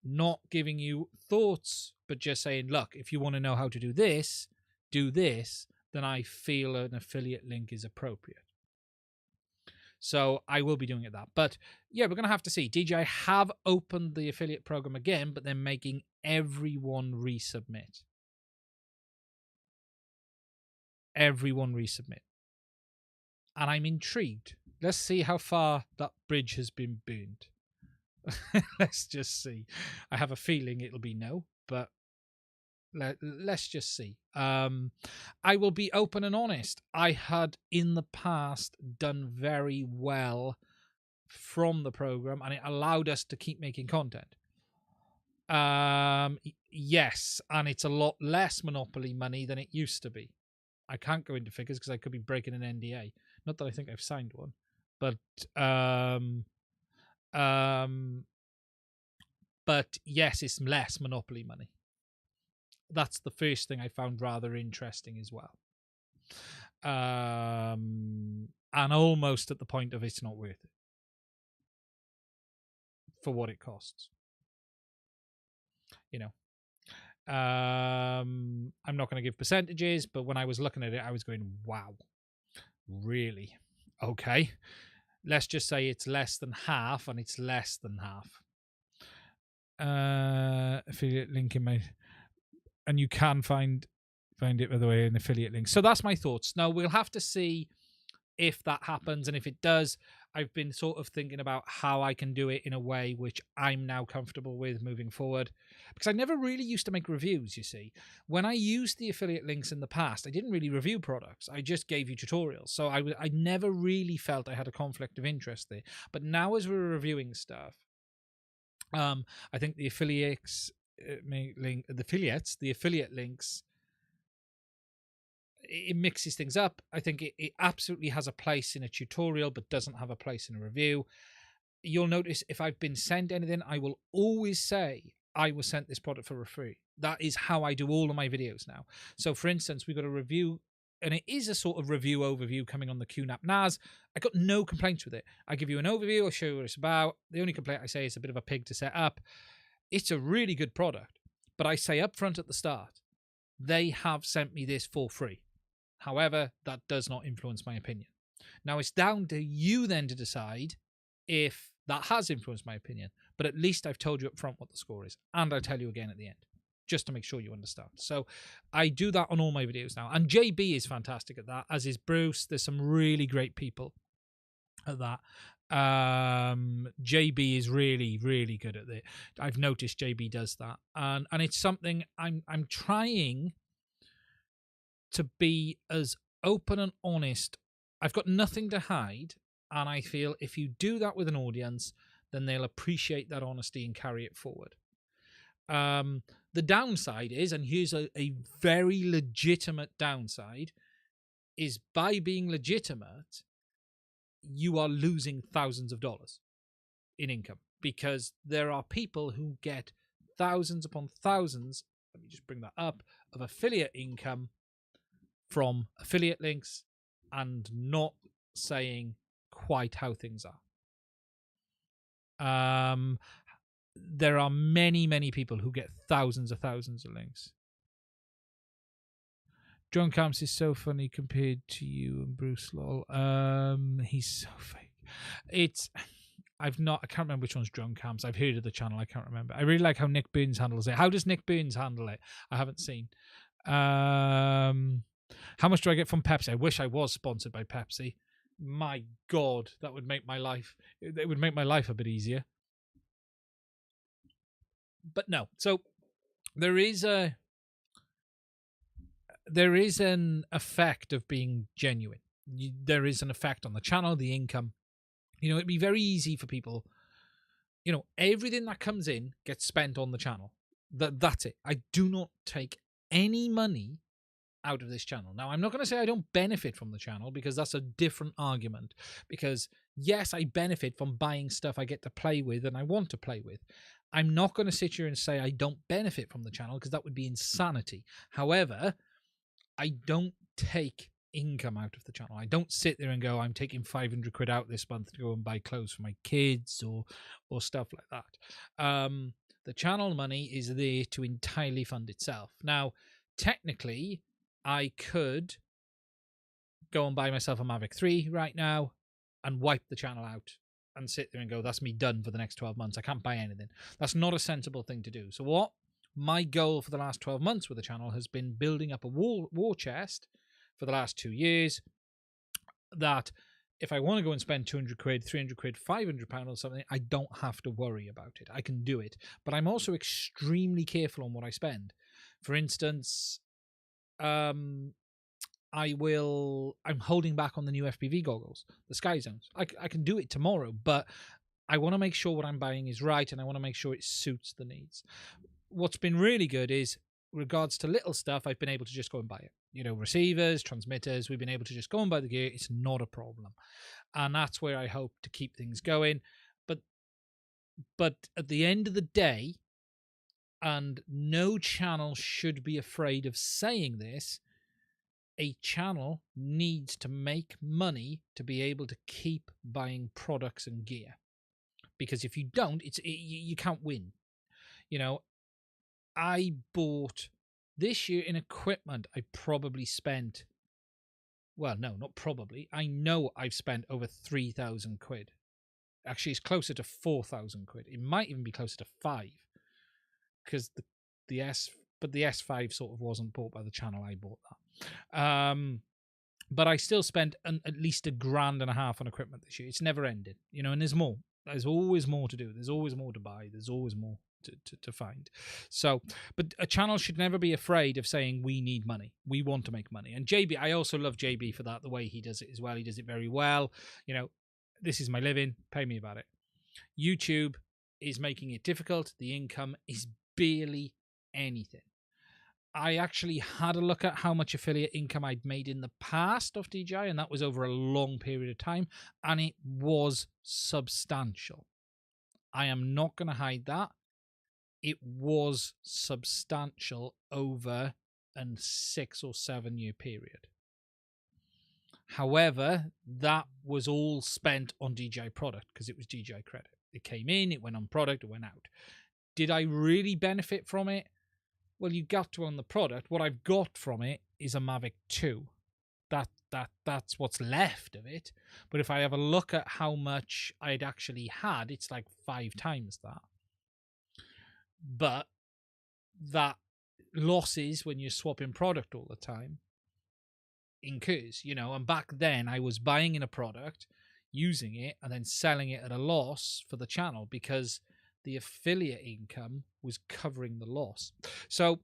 not giving you thoughts, but just saying, look, if you want to know how to do this, then I feel an affiliate link is appropriate. So I will be doing it that. But yeah, we're going to have to see. DJI have opened the affiliate program again, but they're making everyone resubmit. Everyone resubmit. And I'm intrigued. Let's see how far that bridge has been burned. Let's just see. I have a feeling it'll be no, but let's just see. I will be open and honest. I had in the past done very well from the program, and it allowed us to keep making content. Yes, and it's a lot less monopoly money than it used to be. I can't go into figures because I could be breaking an NDA. Not that I think I've signed one, but yes, it's less monopoly money. That's the first thing I found rather interesting as well. And almost at the point of it's not worth it for what it costs. You know, I'm not going to give percentages, but when I was looking at it, I was going, wow, really? Okay. Let's just say it's less than half, and it's less than half. Affiliate link in my... And you can find it, by the way, in affiliate links. So that's my thoughts. Now, we'll have to see if that happens. And if it does, I've been sort of thinking about how I can do it in a way which I'm now comfortable with moving forward. Because I never really used to make reviews, you see. When I used the affiliate links in the past, I didn't really review products. I just gave you tutorials. So I never really felt I had a conflict of interest there. But now as we're reviewing stuff, I think the affiliate links, it mixes things up. I think it absolutely has a place in a tutorial, but doesn't have a place in a review. You'll notice if I've been sent anything, I will always say I was sent this product for free. That is how I do all of my videos now. So for instance, we've got a review, and it is a sort of review overview coming on the QNAP NAS. I got no complaints with it. I give you an overview, I'll show you what it's about. The only complaint I say is a bit of a pig to set up. It's a really good product, but I say up front at the start, they have sent me this for free. However, that does not influence my opinion. Now, it's down to you then to decide if that has influenced my opinion, but at least I've told you up front what the score is, and I'll tell you again at the end, just to make sure you understand. So I do that on all my videos now, and JB is fantastic at that, as is Bruce. There's some really great people at that. JB is really, really good at it. I've noticed JB does that, and it's something I'm trying to be as open and honest I've got nothing to hide, and I feel if you do that with an audience, then they'll appreciate that honesty and carry it forward. The downside is, and here's a very legitimate downside, is by being legitimate, you are losing thousands of dollars in income, because there are people who get thousands upon thousands, let me just bring that up, of affiliate income from affiliate links and not saying quite how things are. There are many people who get thousands of links. John Camps is so funny compared to you and Bruce Lol. He's so fake. I can't remember which one's John Camps. I've heard of the channel. I can't remember. I really like how Nick Burns handles it. How does Nick Burns handle it? I haven't seen. How much do I get from Pepsi? I wish I was sponsored by Pepsi. My God, that would make my life. It would make my life a bit easier. But no. So there is an effect of being genuine. There is an effect on the channel, the income. It'd be very easy for people. Everything that comes in gets spent on the channel. That's it. I do not take any money out of this channel. Now, I'm not going to say I don't benefit from the channel, because that's a different argument. Because yes, I benefit from buying stuff I get to play with and I want to play with. I'm not going to sit here and say I don't benefit from the channel, because that would be insanity. However, I don't take income out of the channel. I don't sit there and go, I'm taking 500 quid out this month to go and buy clothes for my kids or stuff like that. The channel money is there to entirely fund itself. Now, technically, I could go and buy myself a Mavic 3 right now and wipe the channel out and sit there and go, that's me done for the next 12 months. I can't buy anything. That's not a sensible thing to do. So what my goal for the last 12 months with the channel has been building up a war chest for the last 2 years, that if I want to go and spend 200 quid, 300 quid, 500 pound on something, I don't have to worry about it. I can do it. But I'm also extremely careful on what I spend. For instance, I'm holding back on the new FPV goggles, the Sky Zones. I can do it tomorrow, but I want to make sure what I'm buying is right, and I want to make sure it suits the needs. What's been really good is, regards to little stuff, I've been able to just go and buy it. Receivers, transmitters, we've been able to just go and buy the gear. It's not a problem. And that's where I hope to keep things going. But at the end of the day, and no channel should be afraid of saying this, a channel needs to make money to be able to keep buying products and gear. Because if you don't, you can't win. I bought this year in equipment, I probably spent, well, no, not probably. I know I've spent over 3,000 quid. Actually, it's closer to 4,000 quid. It might even be closer to 5, because the S5 sort of wasn't bought by the channel. I bought that. But I still spent at least $1,500 on equipment this year. It's never ended, and there's more. There's always more to do. There's always more to buy. There's always more to find. So, but a channel should never be afraid of saying, we need money. We want to make money. And JB, I also love JB for that, the way he does it as well. He does it very well. This is my living. Pay me about it. YouTube is making it difficult. The income is barely anything. I actually had a look at how much affiliate income I'd made in the past off DJI, and that was over a long period of time, and it was substantial. I am not going to hide that. It was substantial over a 6 or 7 year period. However, that was all spent on DJI product, because it was DJI credit. It came in, it went on product, it went out. Did I really benefit from it? Well, you got to own the product. What I've got from it is a Mavic 2. That's what's left of it. But if I have a look at how much I'd actually had, it's like 5 times that. But that losses when you're swapping product all the time incurs, and back then I was buying in a product, using it, and then selling it at a loss for the channel, because the affiliate income was covering the loss. So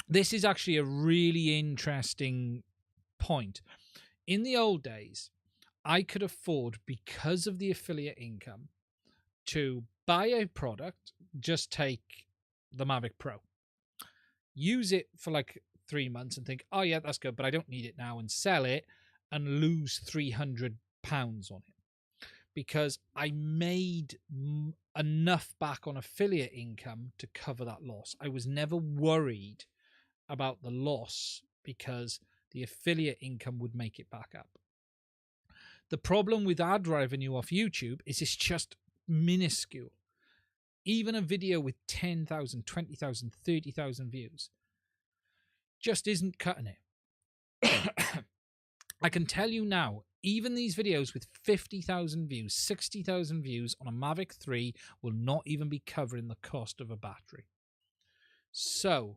this is actually a really interesting point. In the old days, I could afford, because of the affiliate income, to buy a product, just take the Mavic Pro, use it for like 3 months and think, oh yeah, that's good, but I don't need it now, and sell it and lose £300 on it. Because I made enough back on affiliate income to cover that loss. I was never worried about the loss because the affiliate income would make it back up. The problem with ad revenue off YouTube is it's just minuscule. Even a video with 10,000, 20,000, 30,000 views just isn't cutting it. I can tell you now, even these videos with 50,000 views, 60,000 views on a Mavic 3 will not even be covering the cost of a battery. So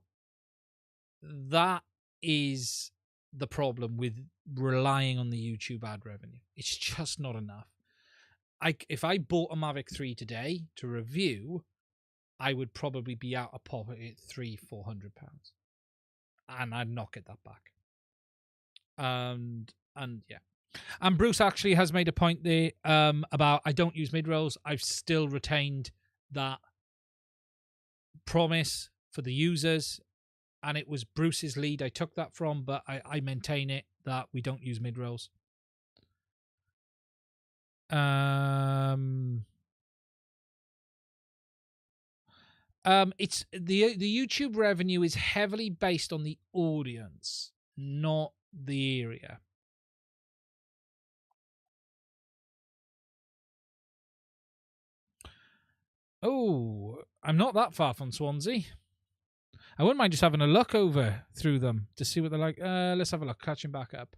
that is the problem with relying on the YouTube ad revenue. It's just not enough. If I bought a Mavic 3 today to review, I would probably be out of pocket at £300-400, and I'd not get that back. And yeah. And Bruce actually has made a point there about I don't use mid-rolls. I've still retained that promise for the users, and it was Bruce's lead I took that from, but I maintain it that we don't use mid-rolls. It's the YouTube revenue is heavily based on the audience, not the area. Oh, I'm not that far from Swansea. I wouldn't mind just having a look over through them to see what they're like. Let's have a look. Catching back up.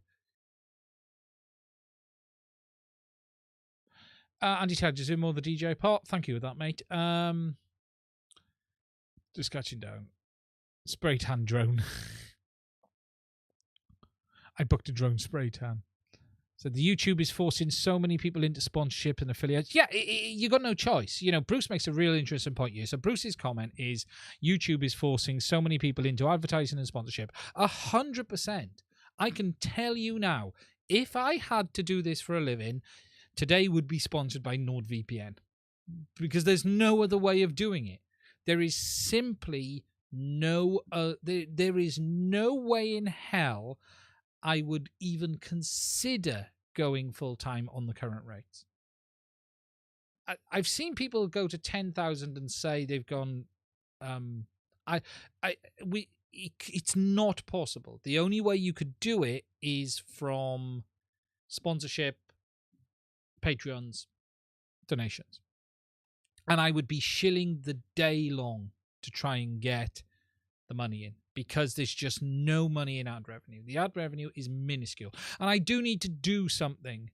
Andy Tad, zoom more the DJ pot. Thank you with that, mate. Just catching down. Spray tan drone. I booked a drone spray tan. So the YouTube is forcing so many people into sponsorship and affiliates. Yeah, you got no choice. You know, Bruce makes a real interesting point here. So Bruce's comment is YouTube is forcing so many people into advertising and sponsorship. 100%. I can tell you now, if I had to do this for a living, today would be sponsored by NordVPN, because there's no other way of doing it. There is simply no there is no way in hell I would even consider going full-time on the current rates. I've seen people go to 10,000 and say they've gone. It's not possible. The only way you could do it is from sponsorship, Patreons, donations. And I would be shilling the day long to try and get the money in, because there's just no money in ad revenue. The ad revenue is minuscule. And I do need to do something.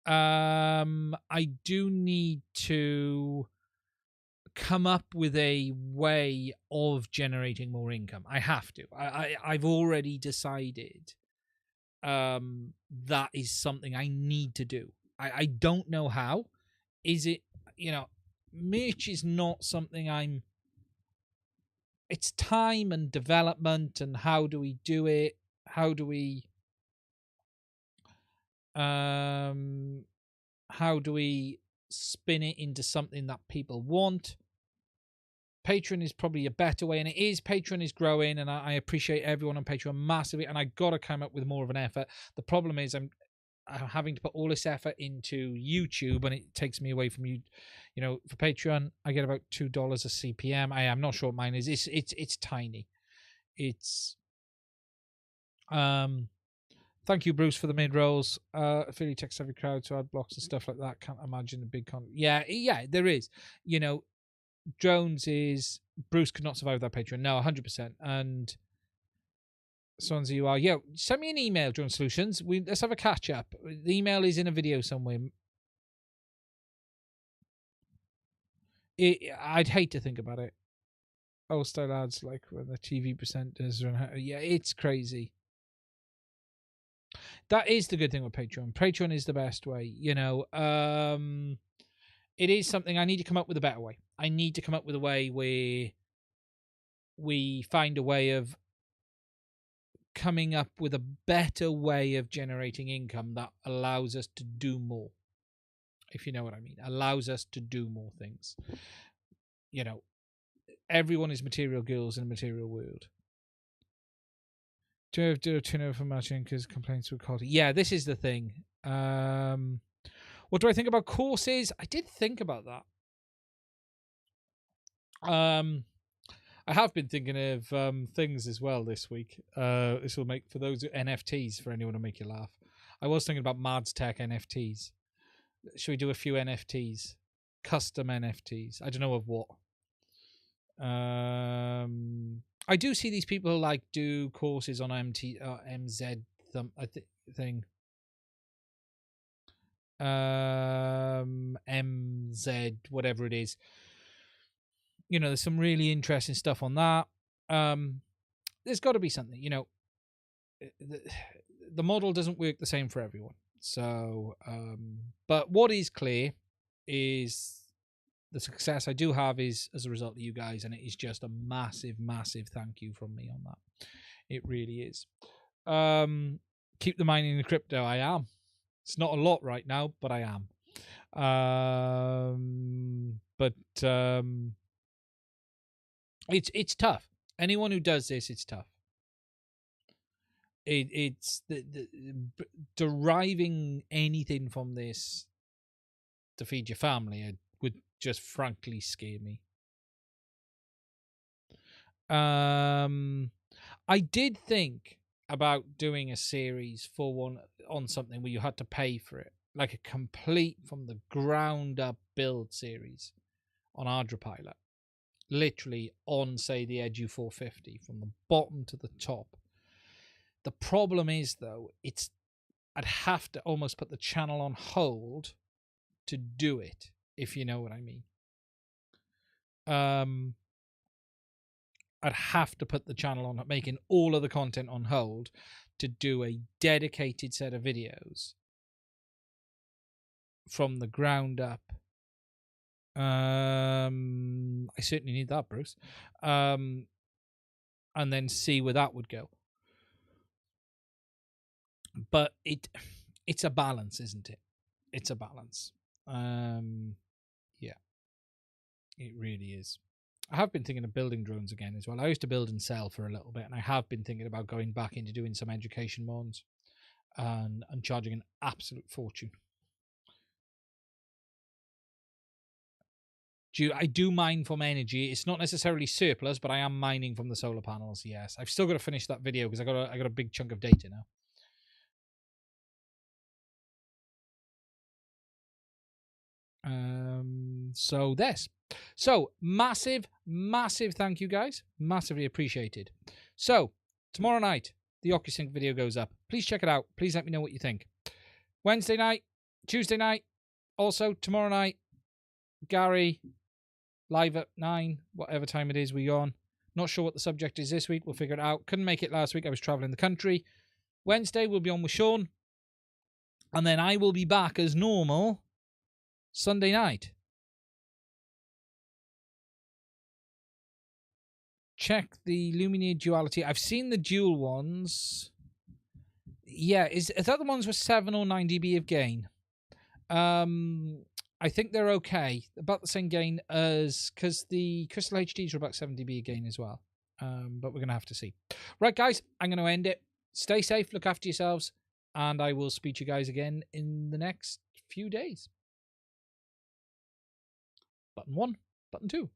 I do need to come up with a way of generating more income. I have to. I've already decided that is something I need to do. I don't know how. Is it, merch is not something it's time and development, and how do we do it? How do we spin it into something that people want? Patreon is probably a better way, and it is. Patreon is growing, and I appreciate everyone on Patreon massively, and I got to come up with more of an effort. The problem is I'm having to put all this effort into YouTube, and it takes me away from you. For Patreon, I get about $2 a CPM. I'm not sure what mine is. It's tiny. It's thank you, Bruce, for the mid rolls. Affiliate text every crowd to ad blocks and stuff like that. Can't imagine a big yeah, there is. Drones is Bruce could not survive without Patreon. No, 100%. And Swansea, you are. Yeah, send me an email, Drone Solutions. Let's have a catch up. The email is in a video somewhere. I'd hate to think about it. Old style ads like when the TV presenters run. Yeah, it's crazy. That is the good thing with Patreon. Patreon is the best way. It is something I need to come up with a better way. I need to come up with a way where we find a way of coming up with a better way of generating income that allows us to do more, if you know what I mean. Allows us to do more things. You know, everyone is material girls in a material world. Do you do a turnover for matching because complaints with quality? Yeah, this is the thing. What do I think about courses? I did think about that. I have been thinking of things as well this week. This will make for those NFTs for anyone to make you laugh. I was thinking about Mads Tech NFTs. Should we do a few NFTs, custom NFTs? I don't know of what. I do see these people like do courses on MZ thing. MZ, whatever it is. You know, there's some really interesting stuff on that. There's got to be something, you know, the model doesn't work the same for everyone. So, but what is clear is the success I do have is as a result of you guys, and it is just a massive, massive thank you from me on that. It really is. Keep the mining the crypto. I am. It's not a lot right now, but I am. It's tough. Anyone who does this, it's tough. It's the deriving anything from this to feed your family would just frankly scare me. I did think about doing a series for one on something where you had to pay for it, like a complete from the ground up build series on Ardra, literally on, say, the Edu 450 from the bottom to the top. The problem is, though, I'd have to almost put the channel on hold to do it, if you know what I mean. I'd have to put the channel on, making all of the content on hold to do a dedicated set of videos from the ground up. I certainly need that, Bruce. And then see where that would go. But it's a balance, isn't it? It's a balance. Yeah, it really is. I have been thinking of building drones again as well. I used to build and sell for a little bit, and I have been thinking about going back into doing some education ones and charging an absolute fortune. I do mine from energy. It's not necessarily surplus, but I am mining from the solar panels. Yes, I've still got to finish that video because I got a big chunk of data now. So massive thank you guys, massively appreciated. So tomorrow night the OcuSync video goes up. Please check it out. Please let me know what you think. Wednesday night, Tuesday night, also tomorrow night, Gary live at 9, whatever time it is we're on. Not sure what the subject is this week. We'll figure it out. Couldn't make it last week. I was traveling the country. Wednesday we'll be on with Sean, and then I will be back as normal Sunday night. Check the Lumineer duality. I've seen the dual ones. Yeah, is that the ones with 7 or 9 dB of gain? I think they're okay. About the same gain as, because the Crystal HDs are about 7 dB of gain as well. But we're going to have to see. Right, guys, I'm going to end it. Stay safe, look after yourselves, and I will speak to you guys again in the next few days. Button 1, button 2.